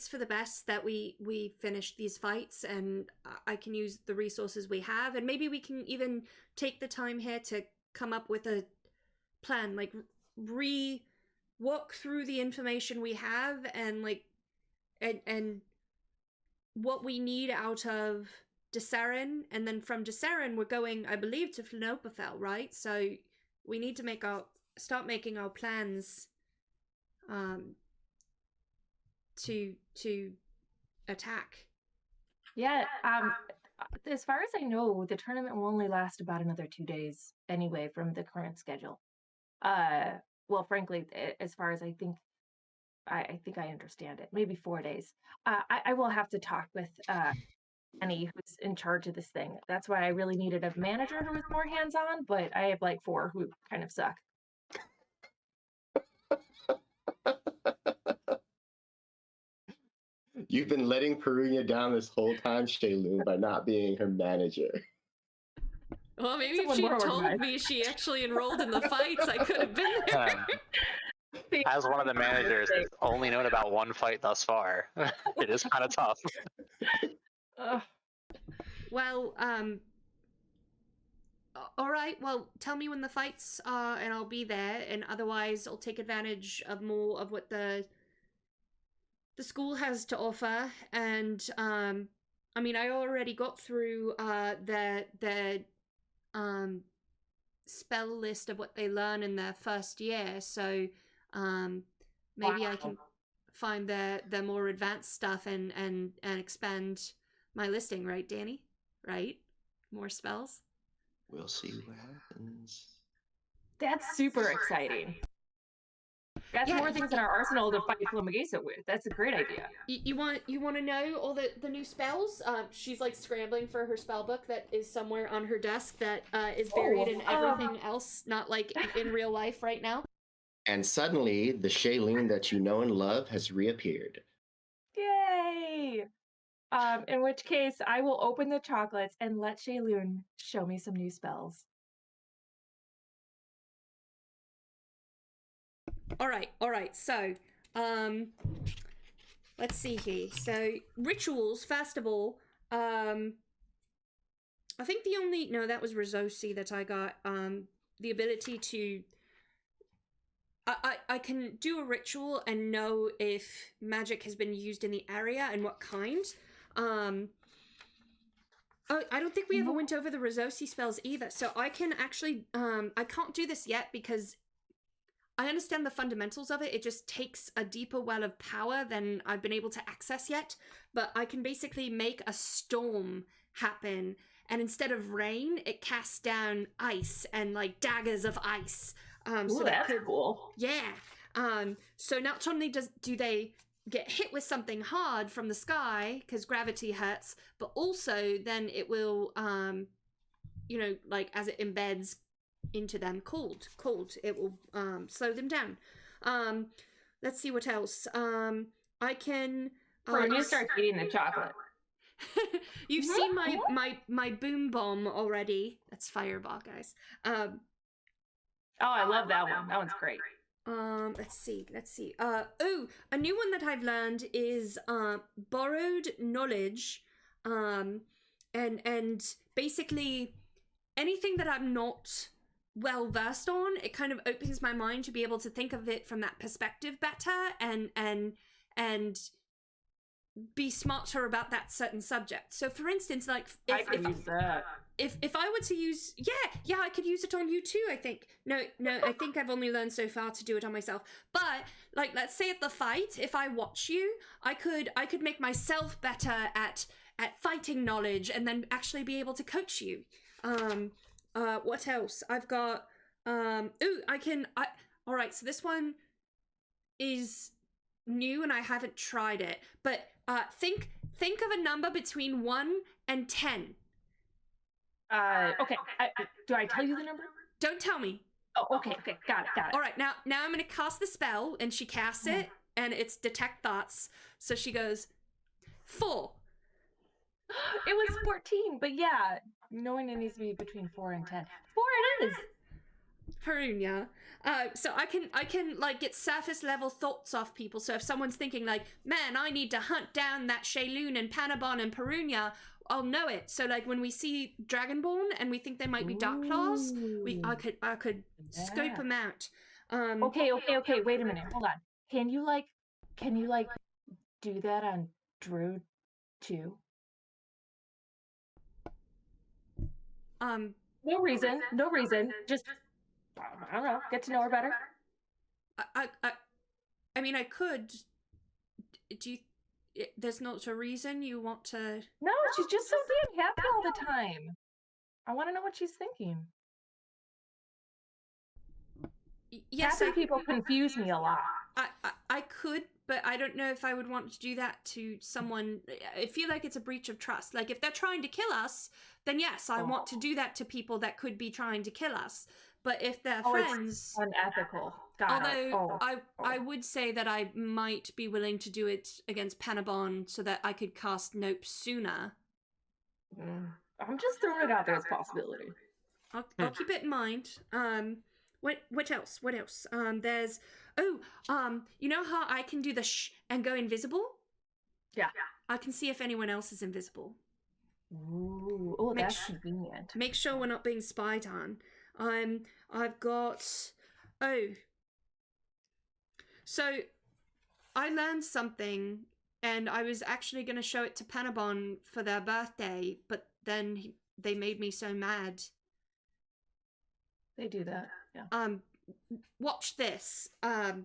A: for the best that we finish these fights and I can use the resources we have, and maybe we can even take the time here to come up with a plan, like walk through the information we have and like and what we need out of Desarin, and then from Desarin we're going, I believe, to Flanopafel, right? So we need to start making our plans to attack.
E: Yeah, as far as I know, the tournament will only last about another 2 days anyway from the current schedule. Well, frankly, as far as I think I understand it, maybe 4 days. I will have to talk with Annie, who's in charge of this thing. That's why I really needed a manager who was more hands-on, but I have like 4 who kind of suck.
B: You've been letting Perunyia down this whole time, Shaelune, by not being her manager.
A: Well, maybe if she told me she actually enrolled in the fights, I could have been there.
D: As one of the managers, I've only known about one fight thus far. It is kind of tough.
A: Well, all right. Well, tell me when the fights are, and I'll be there. And otherwise, I'll take advantage of more of what the school has to offer. And I mean, I already got through their spell list of what they learn in their first year. So maybe I can find their more advanced stuff and expand my listing, right, Danny? Right? More spells?
B: We'll see what happens.
E: That's super exciting. That's more things in our arsenal to fight Flamagesa with. That's a great idea.
A: You want to know all the new spells? She's like scrambling for her spell book that is somewhere on her desk that is buried in everything else, not like in real life right now.
B: And suddenly, the Shaelune that you know and love has reappeared.
E: Yay! In which case, I will open the chocolates and let Shaelune show me some new spells.
A: All right. So, let's see here. So, rituals, first of all, I think that was Rizosi that I got, the ability to, I can do a ritual and know if magic has been used in the area and what kind. I don't think we ever went over the Rizosi spells either, so I can actually, I can't do this yet because I understand the fundamentals of it. It just takes a deeper well of power than I've been able to access yet, but I can basically make a storm happen, and instead of rain, it casts down ice and, like, daggers of ice.
E: Ooh,
A: so
E: that's cool.
A: Yeah. So not only do they get hit with something hard from the sky because gravity hurts, but also then it will, like as it embeds into them, cold, it will slow them down. Let's see what else. I can.
E: When you start eating the chocolate.
A: You've seen my boom bomb already. That's Fireball, guys.
E: Oh, I love that one. That one's great.
A: Let's see. A new one that I've learned is borrowed knowledge. And basically anything that I'm not well versed on, it kind of opens my mind to be able to think of it from that perspective better and be smarter about that certain subject. So for instance, like if I were to use, I could use it on you too, I think. No, I think I've only learned so far to do it on myself. But, like, let's say at the fight, if I watch you, I could make myself better at fighting knowledge and then actually be able to coach you. What else? I've got, alright, so this one is new and I haven't tried it, but, think of a number between 1 and 10.
E: Okay. Do I tell you the number?
A: Don't tell me.
E: Oh, okay. Got it.
A: All right, now I'm going to cast the spell, and she casts it, and it's detect thoughts. So she goes, 4.
E: It was 14, but yeah, knowing it needs to be between 4 and 10. 4 it is.
A: Perunyia. So I can like get surface level thoughts off people. So if someone's thinking like, man, I need to hunt down that Shaelune and Panabon and Perunyia, I'll know it. So like when we see Dragonborn and we think they might be Dark Claws, I could scope them out.
E: Okay. Wait a minute. Hold on. Can you do that on Dru too? No reason. Just I don't know. Get to know her better.
A: I mean, I could. Do you? There's not a reason you want to.
E: No, she's just so damn happy all the time. I want to know what she's thinking.
A: Yes,
E: happy people confuse me a lot.
A: I could, but I don't know if I would want to do that to someone. I feel like it's a breach of trust. Like if they're trying to kill us, then yes, I want to do that to people that could be trying to kill us. But if they're friends,
E: it's unethical.
A: I would say that I might be willing to do it against Panabon so that I could cast Nope sooner.
E: I'm just throwing it out there as a possibility.
A: I'll keep it in mind. What else? There's you know how I can do the shh and go invisible?
E: Yeah.
A: I can see if anyone else is invisible.
E: Ooh, oh, that's convenient.
A: Make sure we're not being spied on. I've got, so I learned something and I was actually going to show it to Panabon for their birthday, but then they made me so mad.
E: They do that, yeah.
A: Watch this. And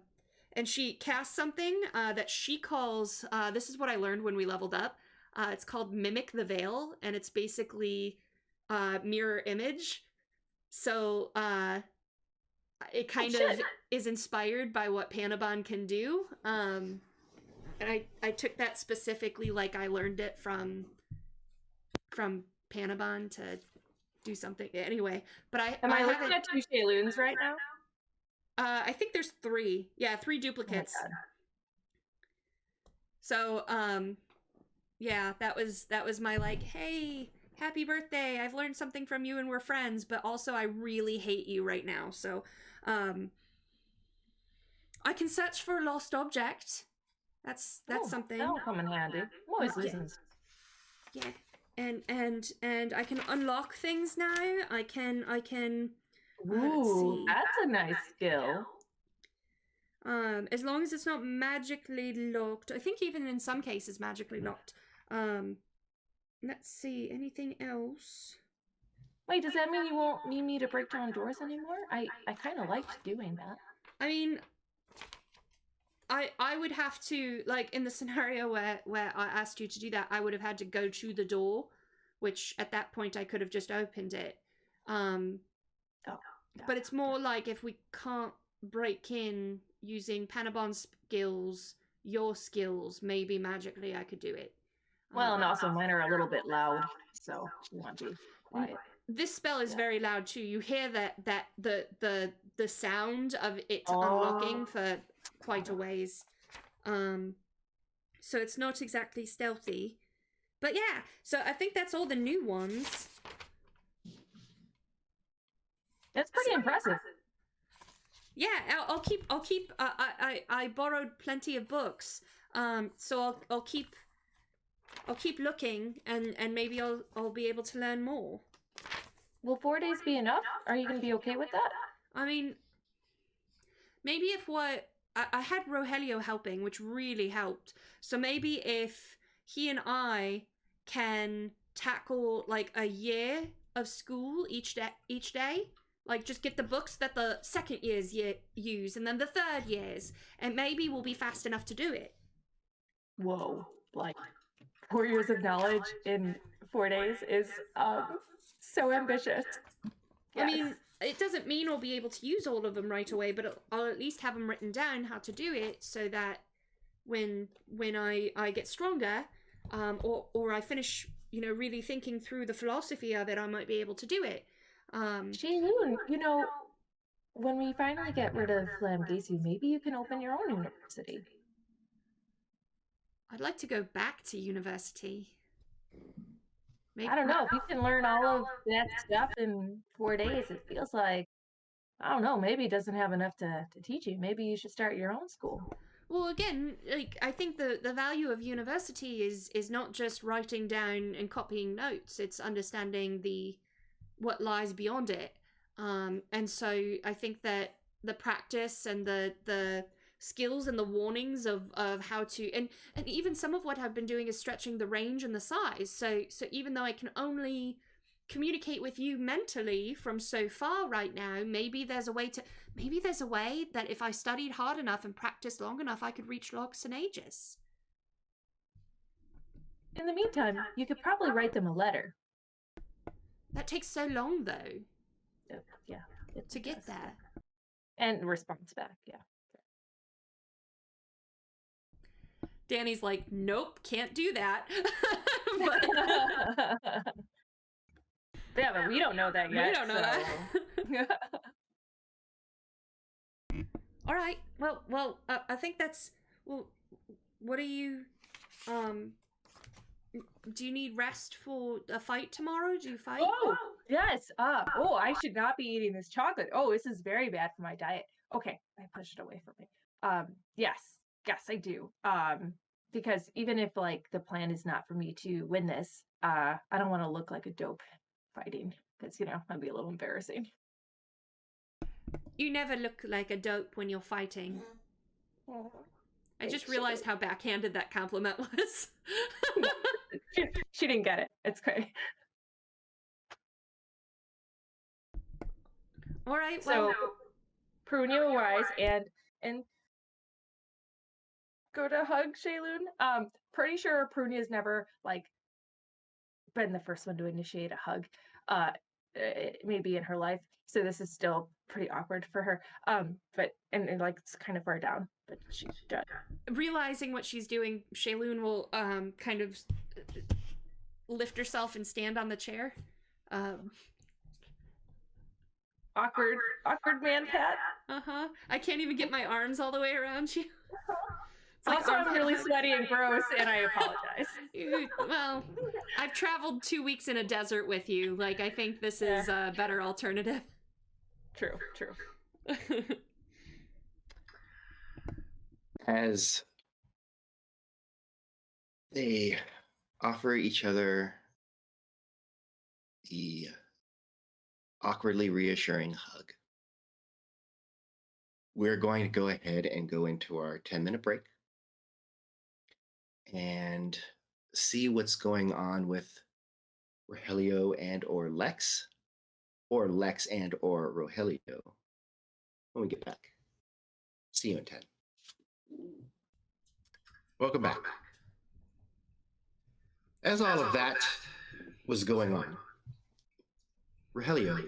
A: she casts something that she calls, this is what I learned when we leveled up. It's called Mimic the Veil, and it's basically mirror image. So it kind of is inspired by what Panabon can do. And I took that specifically like I learned it from Panabon to do something. Anyway, but Am I
E: looking at 2 Shaelunes right now?
A: I think there's 3. Yeah, 3 duplicates.
E: Oh,
A: so, yeah, that was my like, hey, happy birthday, I've learned something from you and we're friends, but also I really hate you right now. So I can search for a lost object. That's something.
E: That'll come in handy. I'm always
A: Yeah.
E: losing.
A: Yeah. And I can unlock things now. I can let's
E: Ooh,
A: see.
E: that's a nice skill.
A: As long as it's not magically locked. I think even in some cases magically locked. Let's see, anything else?
E: Wait, does that mean you won't need me to break down doors anymore? I kind of liked doing that.
A: I mean, I would have to, like, in the scenario where I asked you to do that, I would have had to go to the door, which at that point I could have just opened it. But it's more like if we can't break in using Panabon's skills, your skills, maybe magically I could do it.
E: Well, and also mine are a little bit loud, so we want to be quiet.
A: This spell is very loud too. You hear that the sound of it unlocking for quite a ways. So it's not exactly stealthy. But yeah, so I think that's all the new ones.
E: That's pretty impressive.
A: Yeah, I'll keep. I borrowed plenty of books. So I'll keep looking, and maybe I'll be able to learn more.
E: Will 4 days be enough? Are you going to be okay with that?
A: I mean, maybe if I had Rohelio helping, which really helped. So maybe if he and I can tackle like a year of school each day, like just get the books that the second years use and then the third years, and maybe we'll be fast enough to do it.
E: Whoa, like 4 years of knowledge in 4 days is so ambitious.
A: Yes. I mean, it doesn't mean I'll be able to use all of them right away, but I'll at least have them written down how to do it, so that when I get stronger, or I finish, really thinking through the philosophy of it, I might be able to do it.
E: Shaelune, when we finally get rid of Flamgacy, maybe you can open your own university.
A: I'd like to go back to university. Maybe.
E: I don't know, if you can learn all of that stuff in 4 days, it feels like, I don't know, maybe it doesn't have enough to teach you. Maybe you should start your own school.
A: Well, again, like, I think the value of university is not just writing down and copying notes. It's understanding what lies beyond it. And so I think that the practice and the skills and the warnings of how to, and even some of what I've been doing is stretching the range and the size. So even though I can only communicate with you mentally from so far right now, maybe there's a way that if I studied hard enough and practiced long enough, I could reach Lox and Aegis.
E: In the meantime, you could probably write them a letter.
A: That takes so long, though.
E: Yeah.
A: To get there.
E: And response back, yeah.
A: Danny's like, nope, can't do that.
E: Yeah, but we don't know that yet.
A: We don't know that. All right. Well, I think that's. Well, what are you? Do you need rest for a fight tomorrow? Do you fight?
E: Oh, yes. I should not be eating this chocolate. Oh, this is very bad for my diet. Okay, I pushed it away from me. Yes, I do. Because even if like the plan is not for me to win this, I don't want to look like a dope fighting, because that'd be a little embarrassing.
A: You never look like a dope when you're fighting. I just realized how backhanded that compliment was.
E: She didn't get it. It's great.
A: All right.
E: So Perunyia will rise and go to hug Shaelune. Pretty sure Perunyia's never like been the first one to initiate a hug. Maybe in her life. So this is still pretty awkward for her. But like it's kind of far down. But she does.
A: Realizing what she's doing, Shaelune will kind of lift herself and stand on the chair.
E: Awkward man pat.
A: I can't even get my arms all the way around you. It's like
E: Also, I'm really sweaty and gross, and I apologize.
A: Well, I've traveled 2 weeks in a desert with you. Like, I think this is a better alternative.
E: True, true.
B: As they offer each other the awkwardly reassuring hug, we're going to go ahead and go into our 10-minute break and see what's going on with Rohelio and or Lex and or Rohelio when we get back. See you in 10. Welcome back. As all of that was going on, Rohelio,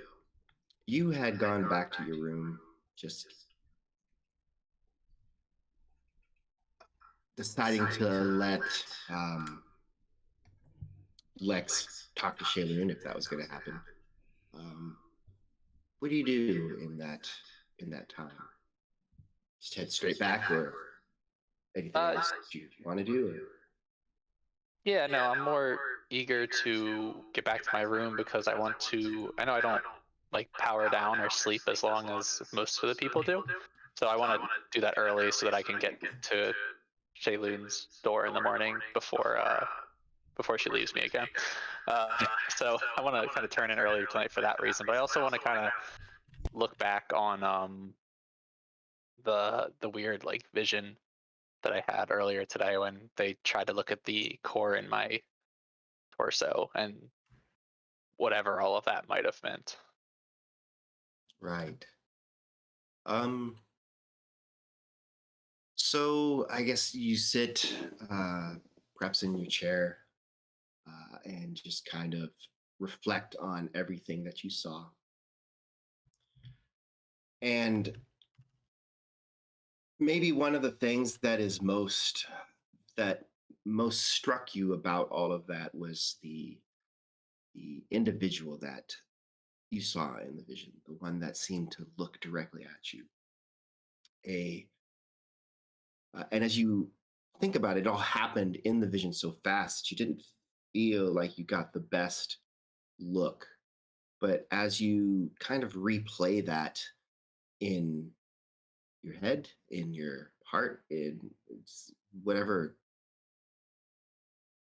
B: you had gone back to your room, just deciding to let Lex talk to Shaelune if that was going to happen. What do you do in that time? Just head straight back, or anything else that you want to do? Or?
D: Yeah, no, I'm more eager to get back to my room because I know I don't like power down or sleep as long as most of the people do. So I want to do that early so that I can get to Shaylune's door in the morning before she leaves me again. So I want to kind of turn in early tonight for that reason, but I also want to kind of look back on the weird like vision that I had earlier today when they tried to look at the core in my torso and whatever all of that might have meant.
B: Right. So I guess you sit perhaps in your chair and just kind of reflect on everything that you saw. And maybe one of the things that most struck you about all of that was the individual that you saw in the vision, the one that seemed to look directly at you. And as you think about it, it all happened in the vision so fast that you didn't feel like you got the best look. But as you kind of replay that in your head, in your heart, in whatever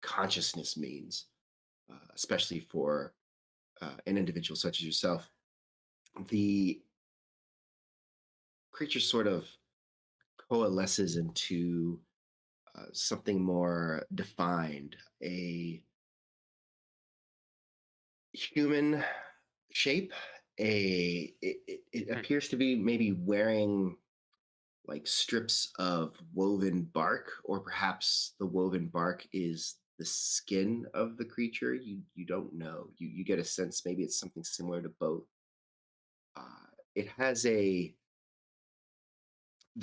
B: consciousness means, especially for an individual such as yourself, the creature sort of coalesces into something more defined, a human shape. It appears to be maybe wearing like strips of woven bark, or perhaps the woven bark is the skin of the creature. You don't know. You get a sense maybe it's something similar to both. It has the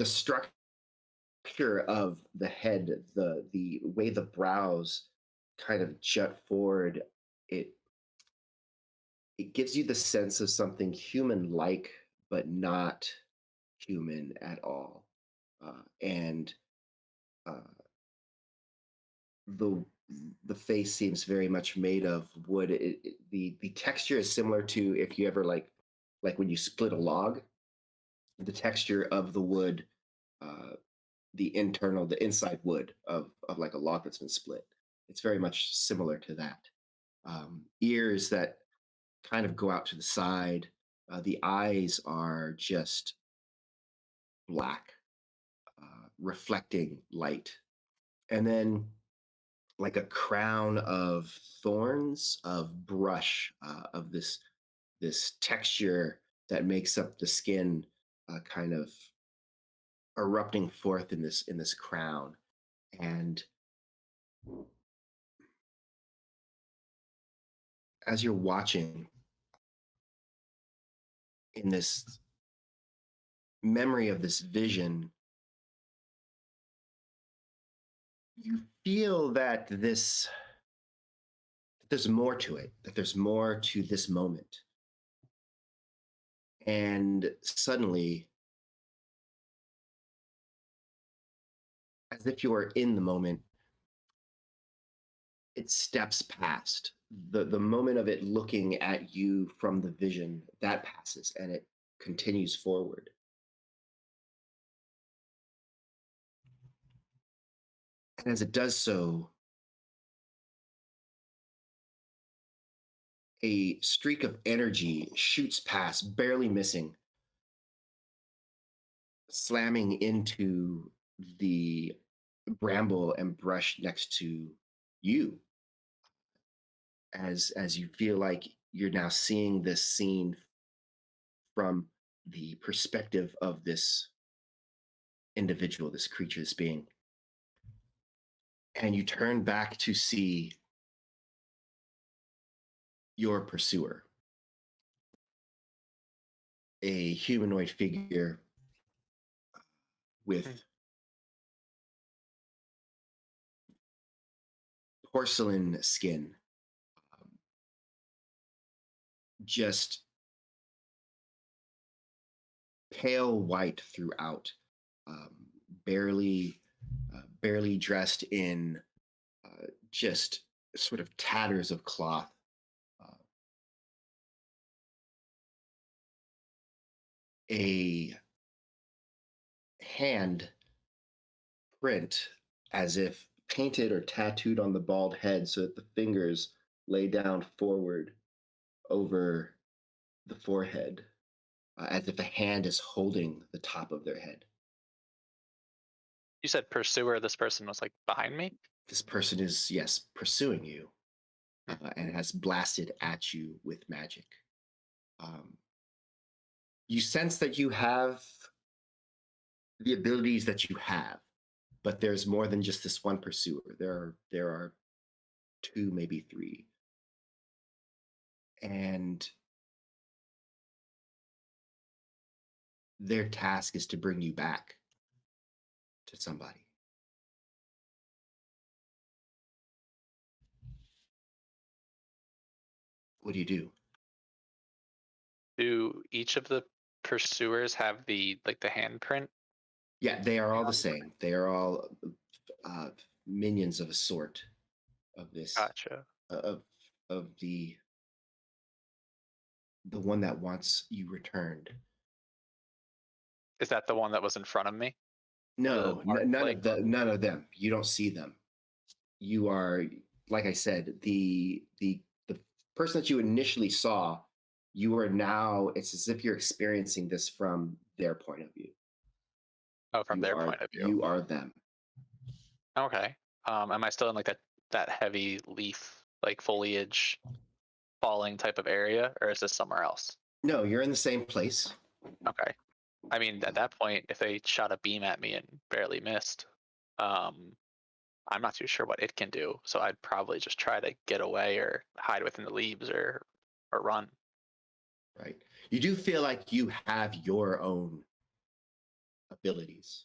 B: structure of the head, the way the brows kind of jut forward. It gives you the sense of something human-like, but not human at all. And the face seems very much made of wood. The texture is similar to if you ever like when you split a log, the texture of the wood, the inside wood of like a log that's been split. It's very much similar to that. Ears that kind of go out to the side. The eyes are just black, reflecting light. And then like a crown of thorns, of brush, of this texture that makes up the skin, kind of erupting forth in this crown. And as you're watching in this memory of this vision, you feel that there's more to it, that there's more to this moment. And suddenly, as as if you're in the moment, it steps past the moment of it looking at you from the vision that passes, and it continues forward. And as it does so, a streak of energy shoots past, barely missing, slamming into the bramble and brush next to you, as you feel like you're now seeing this scene from the perspective of this individual, this creature, this being. And you turn back to see your pursuer, a humanoid figure with porcelain skin, just pale white throughout, um, barely dressed in just sort of tatters of cloth. A hand print, as if painted or tattooed on the bald head, so that the fingers lay down forward over the forehead, as if a hand is holding the top of their head.
D: You said pursuer. This person was like behind me.
B: This person is, yes, pursuing you, and has blasted at you with magic. You sense that you have the abilities that you have, but there's more than just this one pursuer. There are two, maybe three. And their task is to bring you back to somebody. What do you do?
D: Do each of the pursuers have the handprint?
B: Yeah, they are all the same. They are all minions of a sort of this
D: Gotcha.
B: of the one that wants you returned.
D: Is that the one that was in front of me?
B: No,
D: like,
B: none of them. You don't see them. You are, like I said, the person that you initially saw. You are now. It's as if you're experiencing this from their point of view.
D: Oh, from their point of view.
B: You are them.
D: Okay. Am I still in like that heavy leaf, like foliage falling type of area, or is this somewhere else?
B: No, you're in the same place.
D: Okay. I mean, at that point, if they shot a beam at me and barely missed, I'm not too sure what it can do. So I'd probably just try to get away or hide within the leaves or run.
B: Right. You do feel like you have your own abilities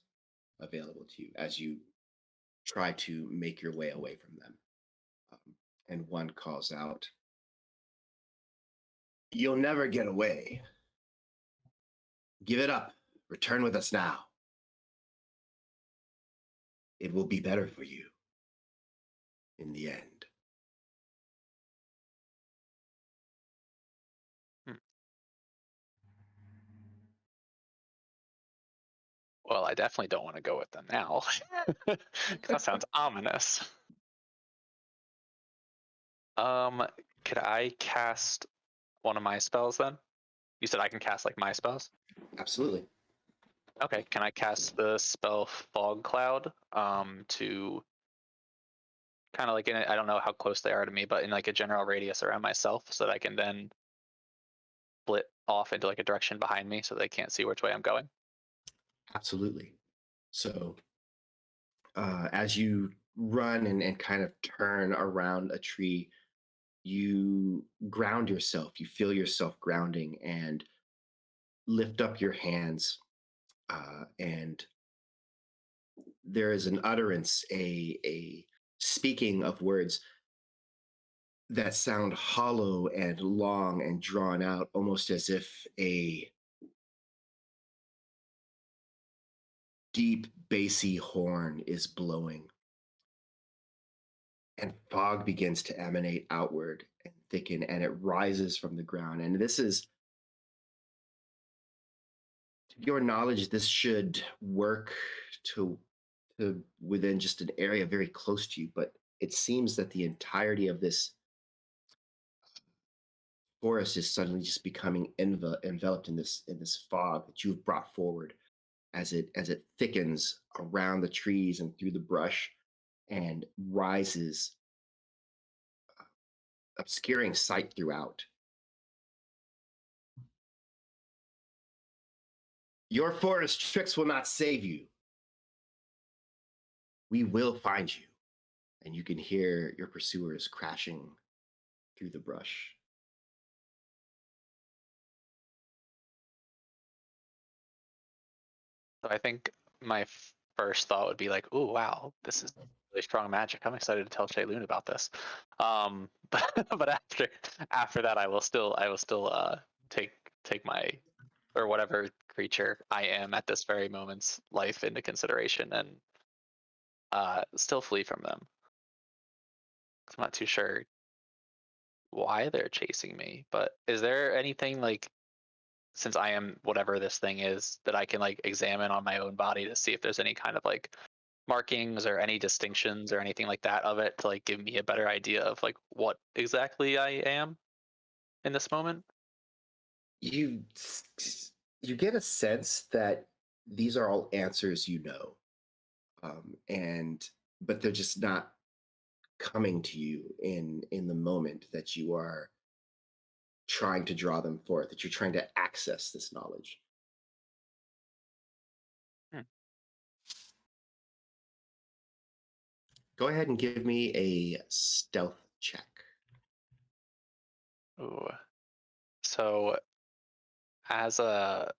B: available to you as you try to make your way away from them. And one calls out, "You'll never get away. Give it up. Return with us now. It will be better for you in the end."
D: Well, I definitely don't want to go with them now. That sounds ominous. Could I cast one of my spells then? You said I can cast like my spells?
B: Absolutely.
D: Okay, can I cast the spell Fog Cloud to kind of like I don't know how close they are to me, but in like a general radius around myself, so that I can then split off into like a direction behind me so they can't see which way I'm going?
B: Absolutely. So as you run and kind of turn around a tree, you ground yourself. You feel yourself grounding and lift up your hands, and there is an utterance, a speaking of words that sound hollow and long and drawn out, almost as if a deep, bassy horn is blowing, and fog begins to emanate outward and thicken, and it rises from the ground. And this is, to your knowledge, this should work to within just an area very close to you, but it seems that the entirety of this forest is suddenly just becoming enveloped in this fog that you've brought forward as it thickens around the trees and through the brush and rises, obscuring sight throughout. Your forest tricks will not save you. We will find you. And you can hear your pursuers crashing through the brush.
D: So I think my first thought would be like, "Oh wow, this is really strong magic. I'm excited to tell Shaelune about this." But after that, I will still take my or whatever creature I am at this very moment's life into consideration and still flee from them. 'Cause I'm not too sure why they're chasing me. But is there anything like, since I am whatever this thing is, that I can like examine on my own body to see if there's any kind of like markings or any distinctions or anything like that of it to like give me a better idea of like what exactly I am in this moment?
B: You you get a sense that these are all answers you know, and but they're just not coming to you in the moment that you are trying to draw them forth, that you're trying to access this knowledge.
D: Hmm.
B: Go ahead and give me a stealth check.
D: Ooh. So as a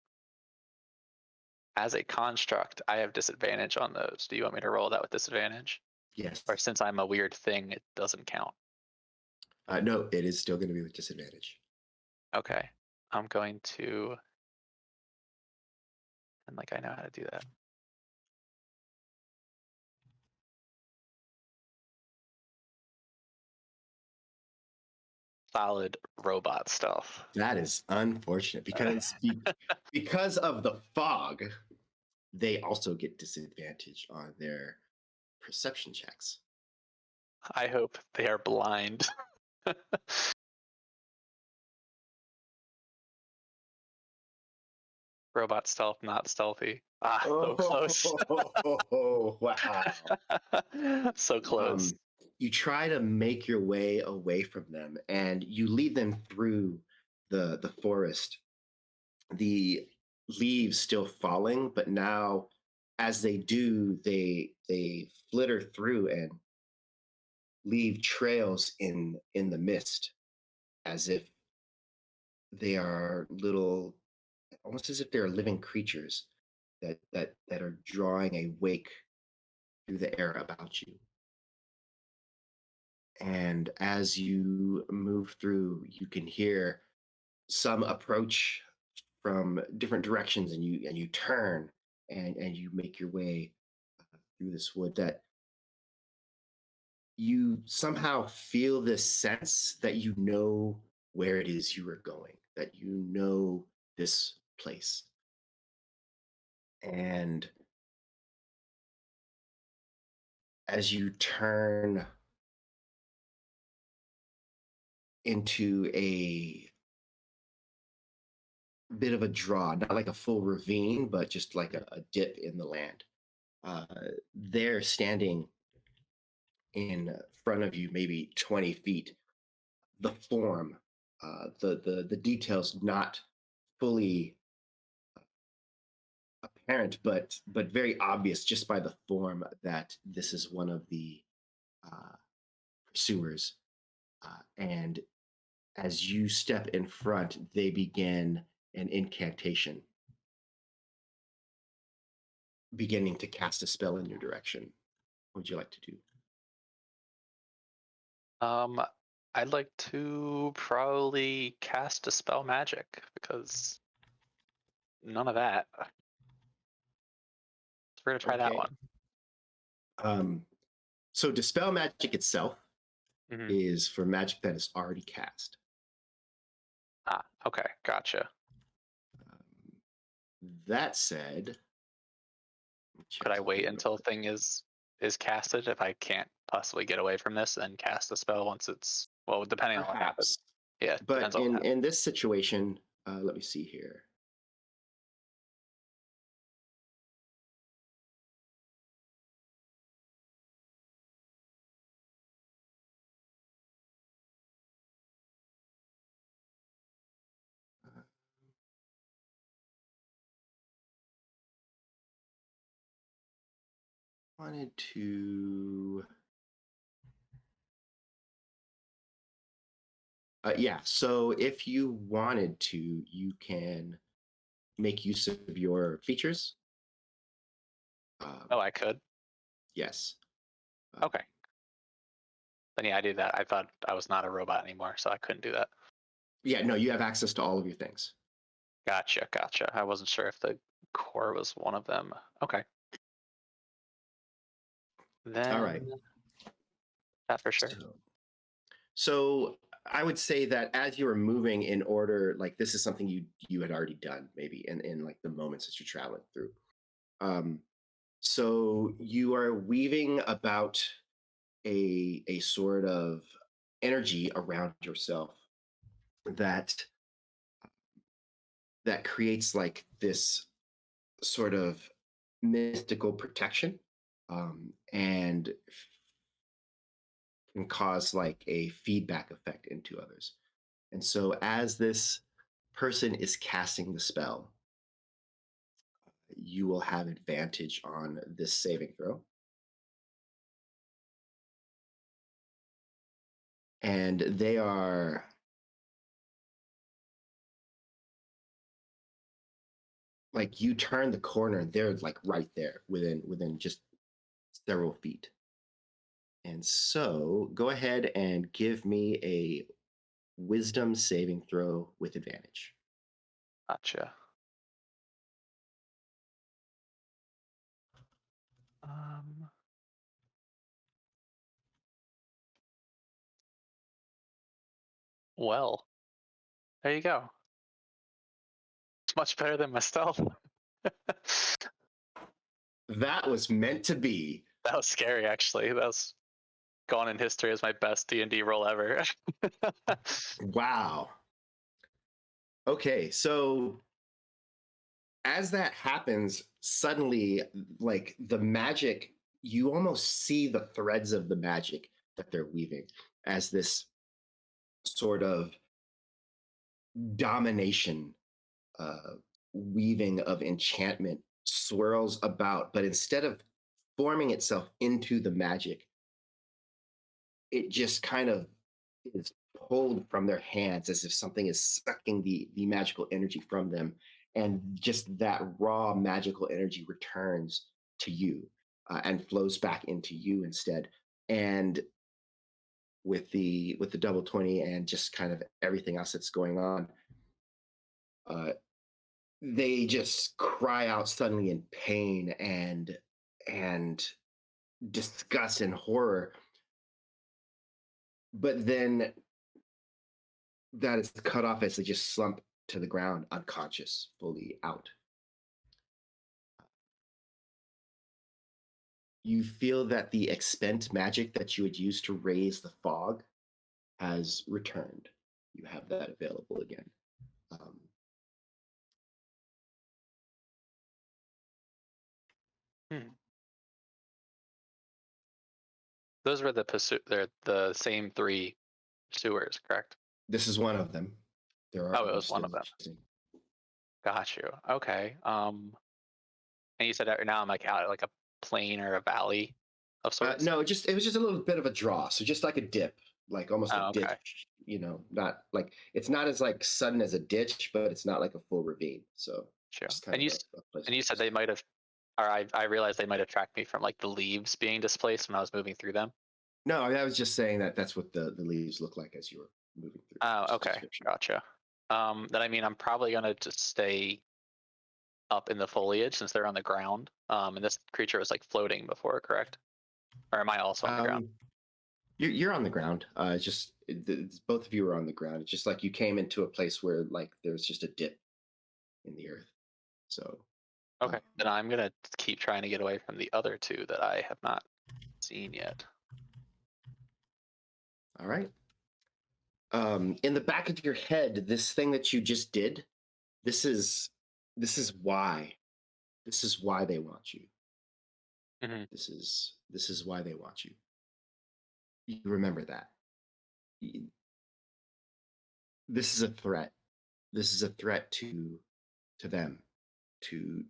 D: construct, I have disadvantage on those. Do you want me to roll that with disadvantage?
B: Yes.
D: Or since I'm a weird thing, it doesn't count?
B: No, it is still going to be with disadvantage.
D: Okay. I'm going to, and like I know how to do that. Solid robot stuff.
B: That is unfortunate because of the fog, they also get disadvantage on their perception checks.
D: I hope they are blind. Robot stealth, not stealthy. Ah, so close.
B: Wow.
D: So close.
B: You try to make your way away from them, and you lead them through the forest. The leaves still falling, but now, as they do, they flitter through and leave trails in the mist, as if they are little, almost as if they are living creatures that are drawing a wake through the air about you. And as you move through, you can hear some approach from different directions, and you turn and you make your way through this wood. That you somehow feel this sense that you know where it is you are going, that you know this place. And as you turn into a bit of a draw, not like a full ravine, but just like a dip in the land, they're standing in front of you, maybe 20 feet. The form, the details not fully apparent, but very obvious just by the form that this is one of the pursuers. And as you step in front, they begin an incantation, beginning to cast a spell in your direction. What would you like to do?
D: I'd like to probably cast Dispel Magic because none of that. We're gonna try that
B: Okay.
D: one.
B: So dispel magic itself
D: Mhm.
B: is for magic that is already cast.
D: Ah, okay, gotcha.
B: That said,
D: Could I
B: check
D: wait
B: here.
D: until thing is casted if I can't possibly get away from this and cast the spell once it's depending on what happens.
B: Perhaps.
D: Yeah,
B: But
D: depends on what happens.
B: in this situation, let me see here. Wanted to. Yeah, so if you wanted to, you can make use of your features.
D: Oh, I could.
B: Yes.
D: Okay. Then yeah, I do that. I thought I was not a robot anymore, so I couldn't do that.
B: Yeah, no, you have access to all of your things.
D: Gotcha. I wasn't sure if the core was one of them. Okay. Then
B: All right.
D: that for sure.
B: So I would say that as you were moving in order, like this is something you had already done maybe in like the moments that you're traveling through. So you are weaving about a sort of energy around yourself that creates like this sort of mystical protection, and can cause like a feedback effect into others. And so as this person is casting the spell, you will have advantage on this saving throw. And they are like, you turn the corner, they're like right there within just several feet. And so go ahead and give me a wisdom saving throw with advantage.
D: Gotcha. Um, well, there you go. It's much better than my stealth.
B: That was meant to be.
D: That was scary, actually. That was gone in history as my best D&D roll ever.
B: Wow. Okay, so as that happens, suddenly, like the magic, you almost see the threads of the magic that they're weaving as this sort of domination, weaving of enchantment swirls about, but instead of forming itself into the magic, it just kind of is pulled from their hands as if something is sucking the magical energy from them, and just that raw magical energy returns to you, and flows back into you instead. And with the double 20 and just kind of everything else that's going on, uh, they just cry out suddenly in pain and disgust and horror, but then that is cut off as they just slump to the ground, unconscious, fully out. You feel that the expent magic that you had used to raise the fog has returned. You have that available again. Um,
D: Those were they're the same 3 sewers, correct?
B: this is one of them. There are
D: Oh, it
B: others
D: was one
B: still
D: of them.
B: existing.
D: Got you. Okay. And you said that now I'm like out at like a plain or a valley of sorts.
B: No, it was just a little bit of a draw, so just like a dip, like almost a
D: Oh, okay.
B: ditch. You know, not like, it's not as like sudden as a ditch, but it's not like a full ravine. So
D: Sure.
B: just kind
D: And
B: of
D: you
B: a place.
D: and you said they might have, or I realized they might have tracked me from like the leaves being displaced when I was moving through them.
B: No, I was just saying that that's what the leaves look like as you were moving through.
D: Oh,
B: Just
D: okay.
B: description.
D: Gotcha. Then I mean I'm probably gonna just stay up in the foliage since they're on the ground. And this creature was like floating before, correct? Or am I also on the ground?
B: You're on the ground. Both of you are on the ground. It's just like you came into a place where like there's just a dip in the earth. So
D: Okay, then I'm gonna keep trying to get away from the other two that I have not seen yet.
B: all right. In the back of your head, this thing that you just did, this is why they want you.
D: Mm-hmm.
B: This is why they want you. You remember that. This is a threat. This is a threat to them, to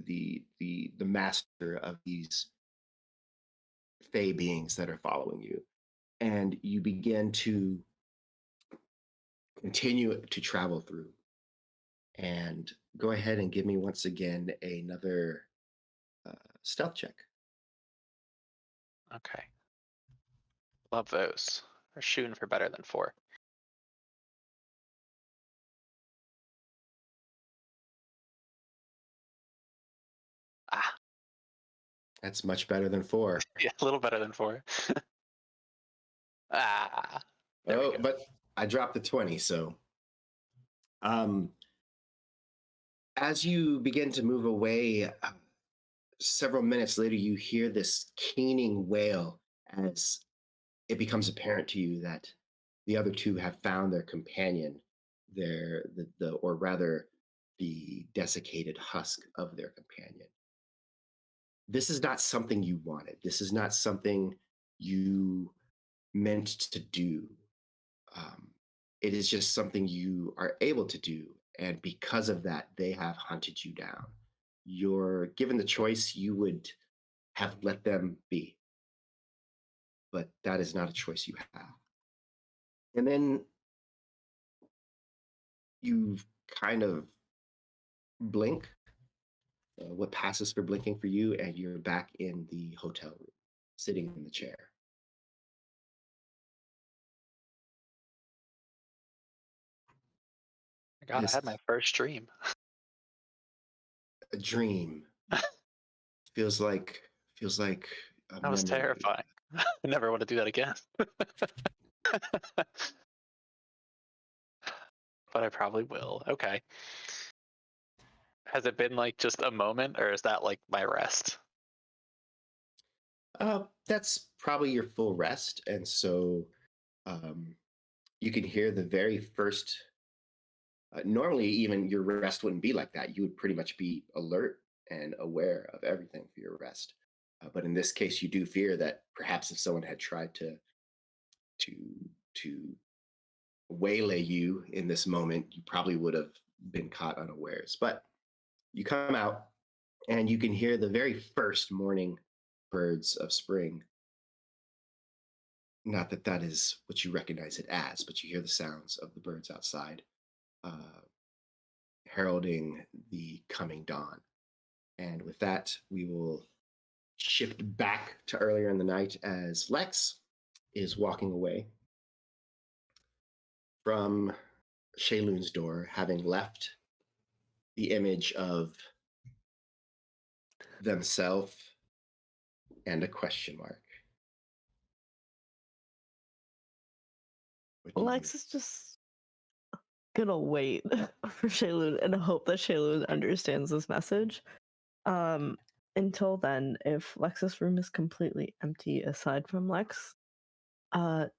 B: the master of these fey beings that are following you, and you begin to continue to travel through. And go ahead and give me once again another stealth check.
D: Okay. Love those. We're shooting for better than 4. Ah,
B: That's much better than 4.
D: yeah, a little better than 4. Ah, there we go.
B: But I dropped the 20, so as you begin to move away, several minutes later, you hear this keening wail as it becomes apparent to you that the other two have found their companion, or rather, the desiccated husk of their companion. This is not something you wanted. This is not something you meant to do. It is just something you are able to do, and because of that, they have hunted you down. You're given the choice, you would have let them be, but that is not a choice you have. And then you kind of blink, what passes for blinking for you, and you're back in the hotel room, sitting in the chair.
D: God, I had my first dream.
B: A dream feels like a
D: That was
B: memory.
D: terrifying. I never want to do that again. But I probably will. Okay. Has it been like just a moment, or is that like my rest?
B: That's probably your full rest, and so you can hear the very first. Normally, even your rest wouldn't be like that. You would pretty much be alert and aware of everything for your rest. But in this case, you do fear that perhaps if someone had tried to to waylay you in this moment, you probably would have been caught unawares. But you come out, and you can hear the very first morning birds of spring. Not that that is what you recognize it as, but you hear the sounds of the birds outside, heralding the coming dawn. And with that, we will shift back to earlier in the night as Lex is walking away from Shaelune's door, having left the image of themselves and a question mark.
C: Lex is just gonna wait for Shaelune and hope that Shaelune understands this message. Until then, if Lex's room is completely empty aside from Lex,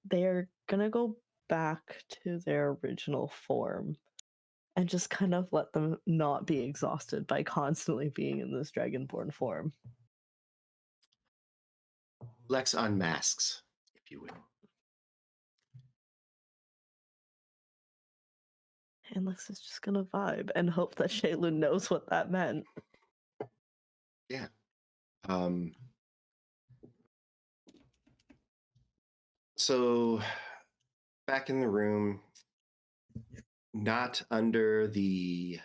C: they're gonna go back to their original form and just kind of let them not be exhausted by constantly being in this dragonborn form.
B: Lex unmasks, if you will.
C: And Lex is just gonna vibe and hope that Shaelune knows what that meant.
B: Yeah. So back in the room, not under the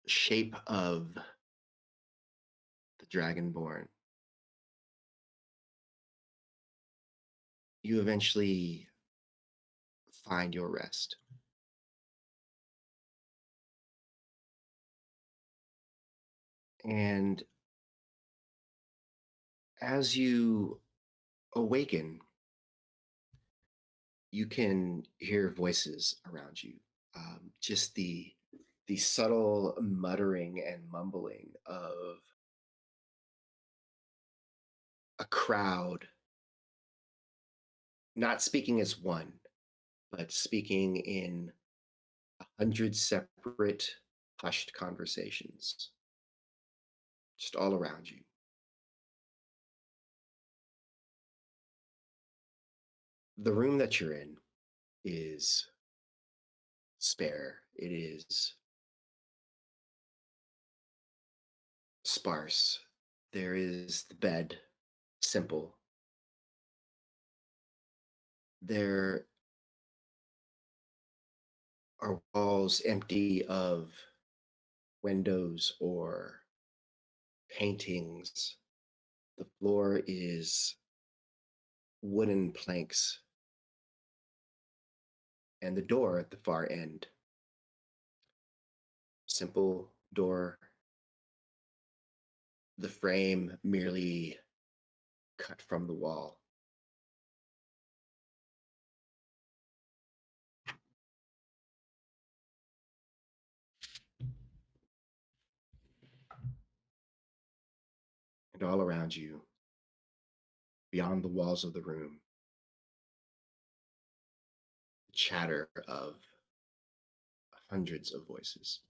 B: shape of the Dragonborn, you eventually find your rest. And as you awaken, you can hear voices around you. Just the subtle muttering and mumbling of a crowd, not speaking as one, but speaking in 100 separate hushed conversations, just all around you. The room that you're in is spare. It is sparse. There is the bed, simple. There are walls empty of windows or paintings. The floor is wooden planks, and the door at the far end, simple door, the frame merely cut from the wall. And all around you, beyond the walls of the room, the chatter of hundreds of voices.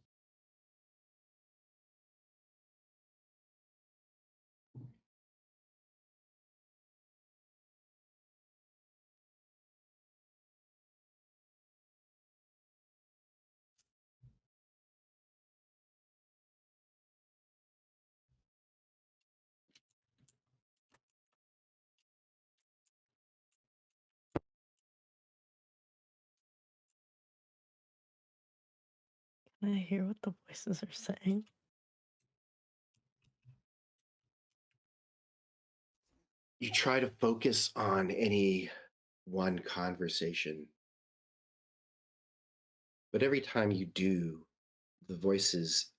C: Can I hear what the voices are saying?
B: You try to focus on any one conversation, but every time you do, the voices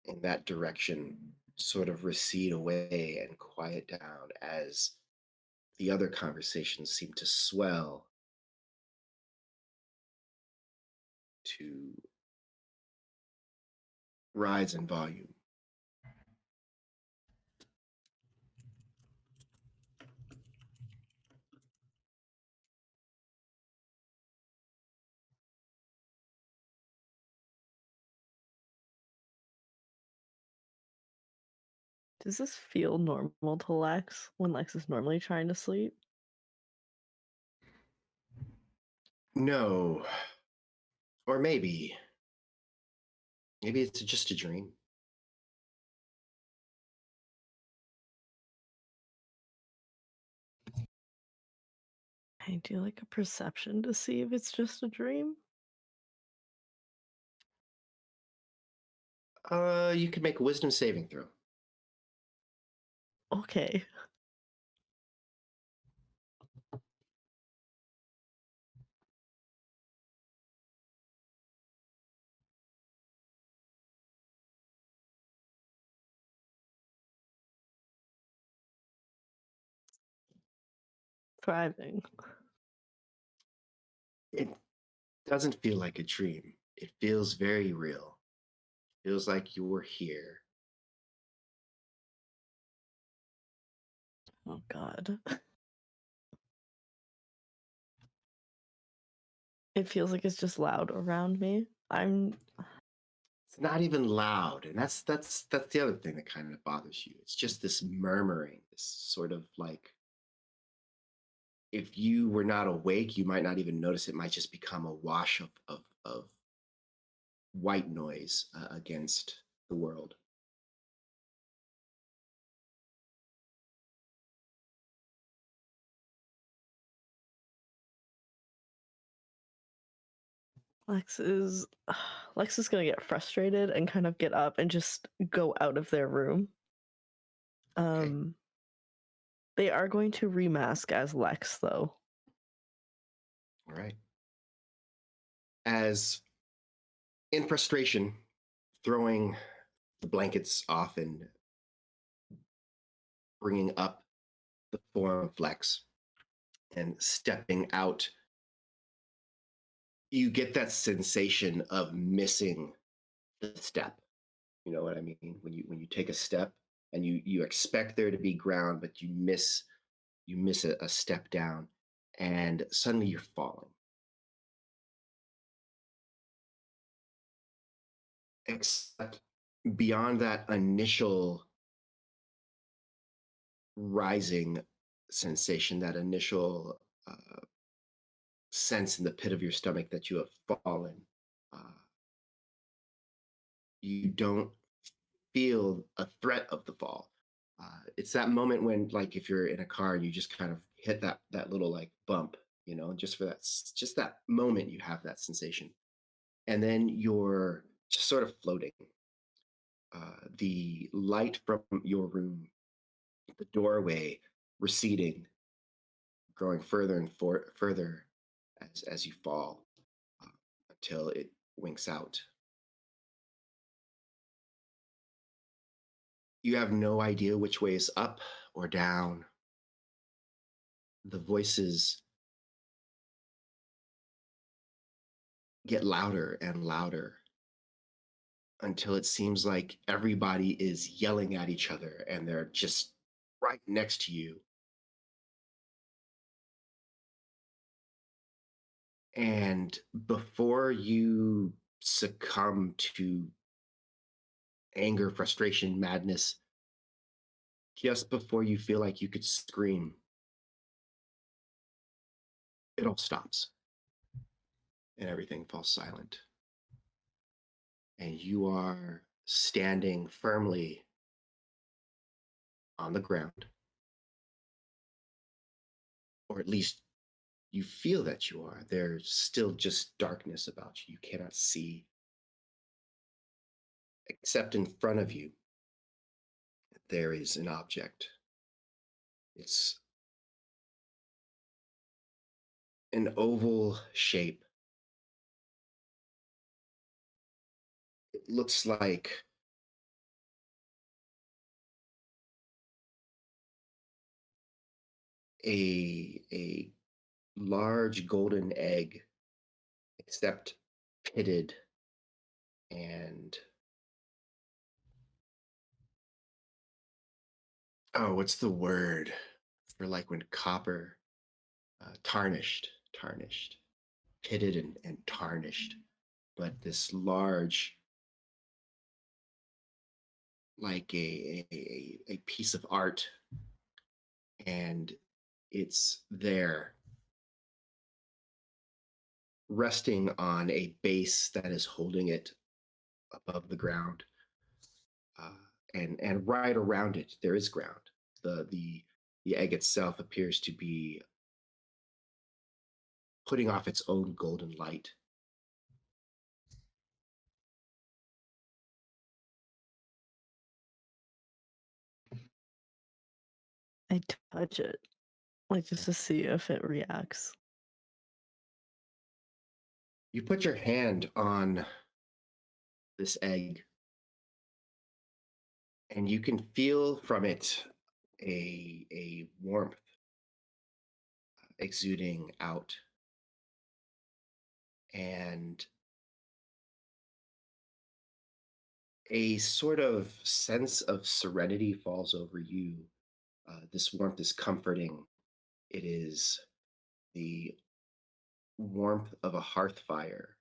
B: in that direction sort of recede away and quiet down as the other conversations seem to swell to rise in volume.
C: Does this feel normal to Lex when Lex is normally trying to sleep?
B: No, or maybe it's just a dream.
C: I do like a perception to see if it's just a dream.
B: You can make a wisdom saving throw.
C: Okay. Thriving.
B: It doesn't feel like a dream. It feels very real. It feels like you're here.
C: Oh god. It feels like it's just loud around me.
B: It's not even loud, and that's the other thing that kind of bothers you. It's just this murmuring, this sort of like, if you were not awake, you might not even notice. It might just become a wash of white noise against the world.
C: Lex is Lex is gonna get frustrated and kind of get up and just go out of their room.
B: Okay.
C: They are going to remask as Lex though.
B: All right. as in frustration, throwing the blankets off and bringing up the form of Lex and stepping out, you get that sensation of missing the step. You know what I mean? When you take a step and you expect there to be ground, but you miss a step down, and suddenly you're falling. Except beyond that initial rising sensation, that initial sense in the pit of your stomach that you have fallen, uh, you don't feel a threat of the fall. It's that moment when, like, if you're in a car and you just kind of hit that little like bump, you know, just for just that moment, you have that sensation, and then you're just sort of floating. The light from your room, the doorway receding, growing further and further as you fall, uh, until it winks out. You have no idea which way is up or down. The voices get louder and louder until it seems like everybody is yelling at each other and they're just right next to you. And before you succumb to anger, frustration, madness, just before you feel like you could scream, it all stops and everything falls silent. And you are standing firmly on the ground, or at least you feel that you are. There's still just darkness about you. You cannot see, except in front of you, there is an object. It's an oval shape. It looks like a large golden egg, except pitted and, oh, what's the word for like when copper, tarnished, pitted and tarnished, but this large, like a piece of art, and it's there resting on a base that is holding it above the ground, uh, and right around it there is ground. The egg itself appears to be putting off its own golden light.
C: I touch it, like just to see if it reacts.
B: You put your hand on this egg, and you can feel from it a warmth exuding out, and a sort of sense of serenity falls over you. This warmth is comforting. It is the warmth of a hearth fire.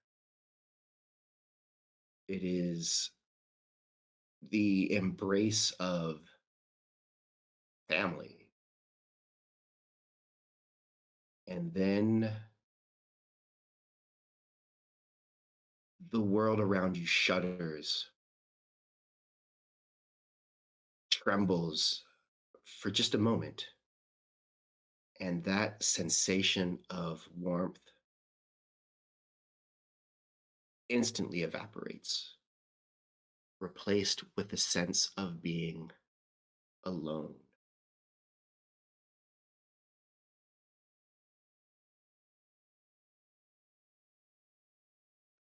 B: It is the embrace of family. And then the world around you shudders, trembles for just a moment. And that sensation of warmth instantly evaporates, replaced with a sense of being alone.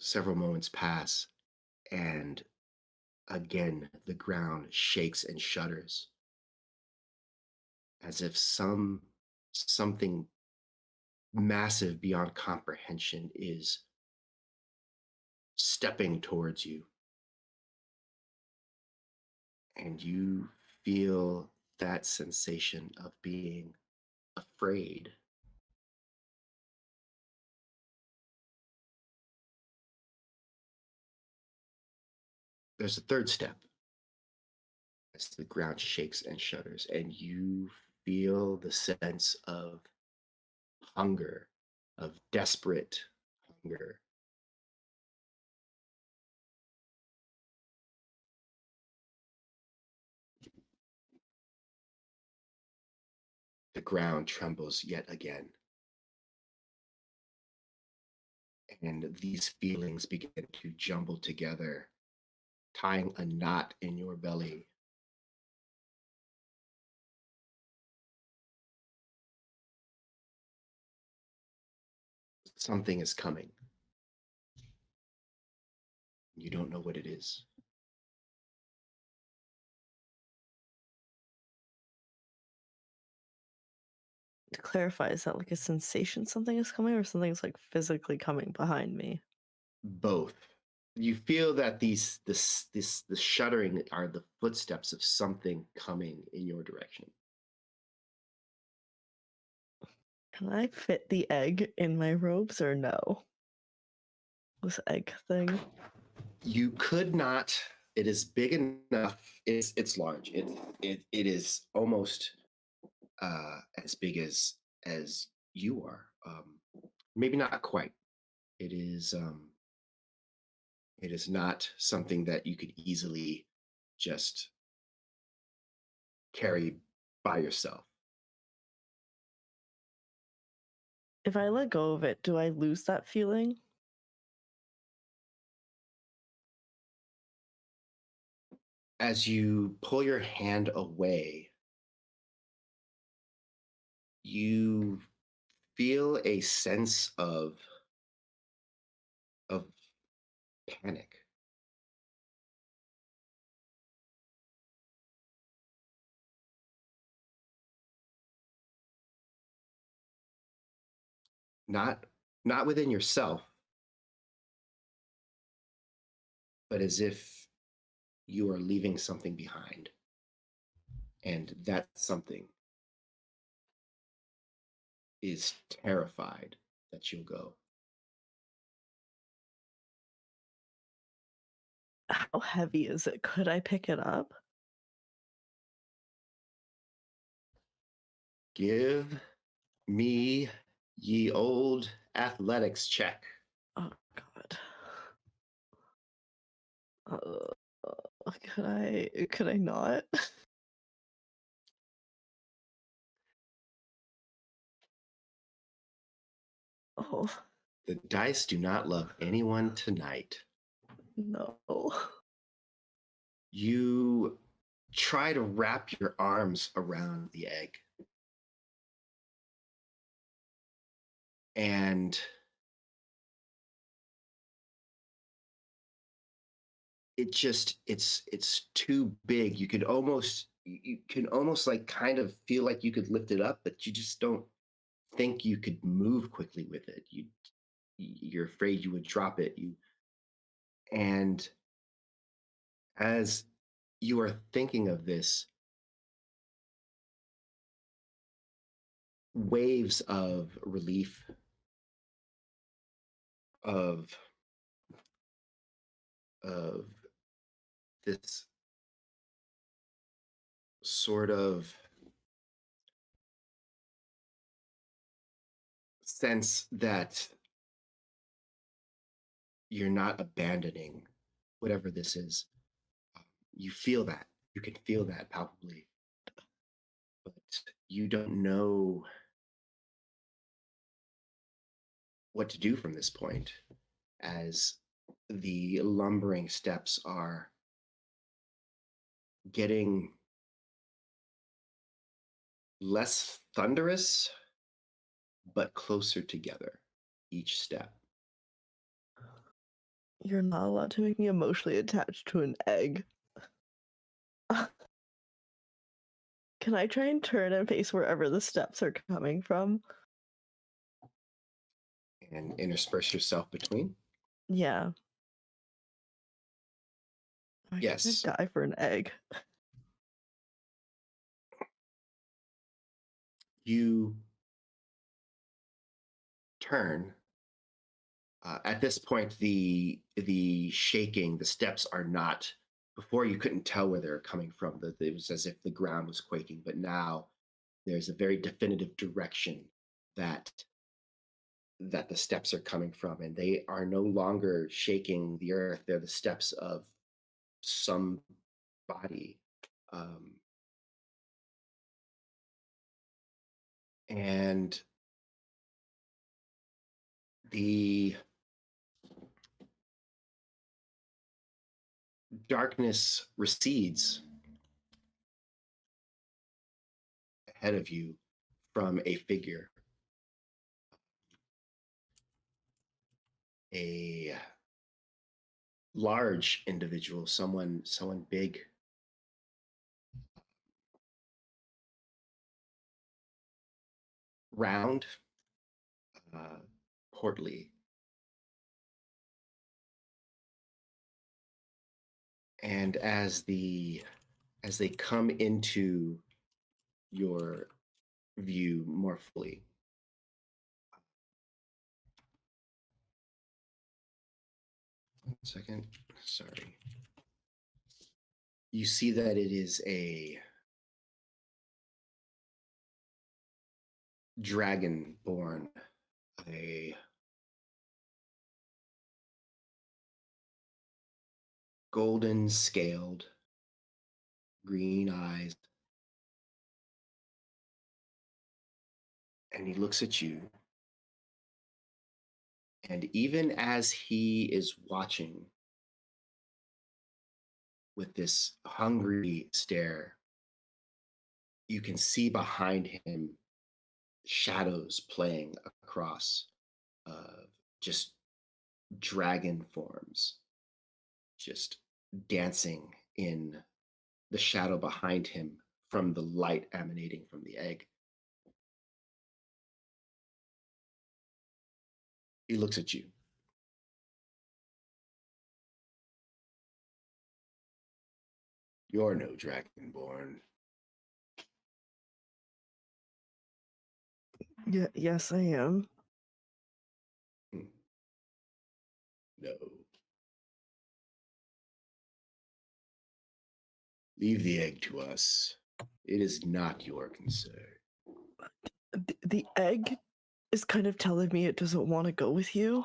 B: Several moments pass, and again the ground shakes and shudders, as if something massive beyond comprehension is stepping towards you. And you feel that sensation of being afraid. There's a third step as the ground shakes and shudders, and you feel the sense of hunger, of desperate hunger. The ground trembles yet again, and these feelings begin to jumble together, tying a knot in your belly. Something is coming. You don't know what it is.
C: To clarify, is that like a sensation something is coming, or something's like physically coming behind me?
B: Both. You feel that the shuddering are the footsteps of something coming in your direction.
C: Can I fit the egg in my robes or no? This egg thing.
B: You could not. It is big enough. It's large. It is almost as big as you are. Maybe not quite. It is. It is not something that you could easily just carry by yourself.
C: If I let go of it, do I lose that feeling?
B: As you pull your hand away, you feel a sense of panic. Not within yourself, but as if you are leaving something behind, and that something is terrified that you'll go.
C: How heavy is it? Could I pick it up?
B: Give me ye old athletics check.
C: Oh god. Could I not? Oh
B: The dice do not love anyone tonight.
C: no.
B: You try to wrap your arms around the egg, and it's too big. You can almost like kind of feel like you could lift it up, but you just don't think you could move quickly with it. You're afraid you would drop it. And as you are thinking of this, waves of relief, of of this sort of sense that you're not abandoning whatever this is. You feel that. You can feel that palpably, but you don't know what to do from this point as the lumbering steps are getting less thunderous, but closer together each step.
C: You're not allowed to make me emotionally attached to an egg. Can I try and turn and face wherever the steps are coming from?
B: And intersperse yourself between?
C: Yeah. I
B: Yes.
C: could die for an egg.
B: You turn. At this point, the shaking, the steps are not. Before you couldn't tell where they're coming from. It was as if the ground was quaking, but now there's a very definitive direction that the steps are coming from, and they are no longer shaking the earth. They're the steps of some body. And the darkness recedes ahead of you from a figure, a large individual, someone big, round, portly, and as they come into your view more fully, one second, sorry, you see that it is a dragonborn, a golden scaled, green eyes, and he looks at you. And even as he is watching with this hungry stare, you can see behind him shadows playing across, just dragon forms, just dancing in the shadow behind him from the light emanating from the egg. He looks at you. You're no dragonborn.
C: Yeah, yes, I am.
B: No. Leave the egg to us. It is not your concern.
C: The egg is kind of telling me it doesn't want to go with you.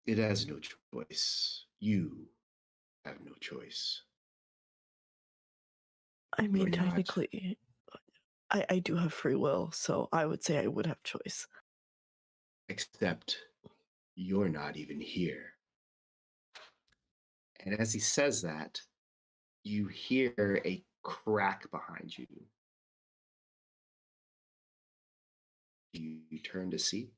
B: It has no choice. You have no choice.
C: I mean,
B: You're not.
C: technically, I do have free will, so I would say I would have choice.
B: Except you're not even here. And as he says that, you hear a crack behind you. You turn to see.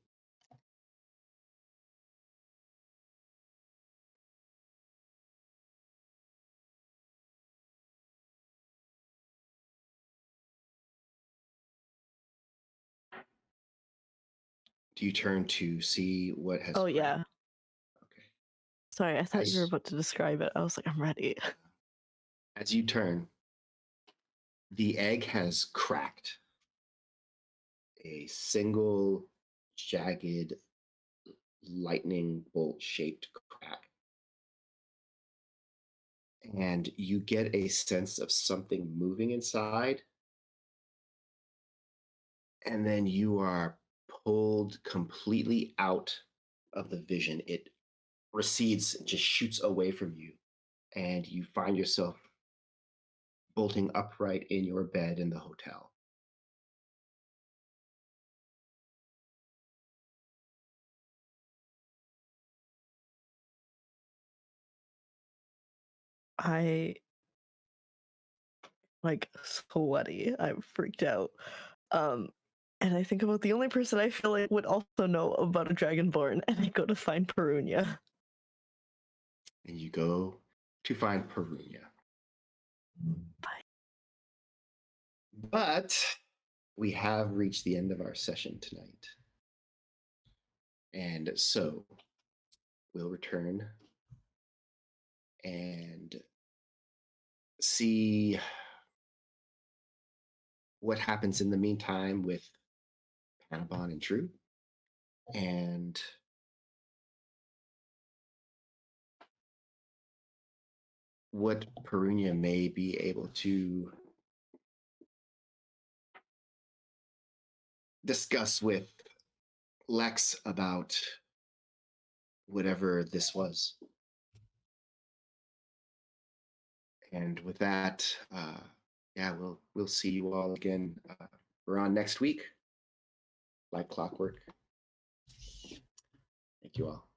B: Do you turn to see what has
C: Oh,
B: cracked?
C: yeah.
B: Okay.
C: Sorry, I thought you were about to describe it. I was like, I'm ready.
B: As you turn, the egg has cracked. A single jagged lightning bolt shaped crack. And you get a sense of something moving inside. And then you are pulled completely out of the vision. It recedes, just shoots away from you. And you find yourself bolting upright in your bed in the hotel.
C: I like sweaty. I'm freaked out. And I think about the only person I feel like would also know about a dragonborn, and I go to find Perunyia.
B: And you go to find Perunyia. But we have reached the end of our session tonight. And so we'll return and see what happens in the meantime with Panabon and Dru, and what Perunyia may be able to discuss with Lex about whatever this was. And with that, yeah, we'll see you all again. We're on next week, like clockwork. Thank you all.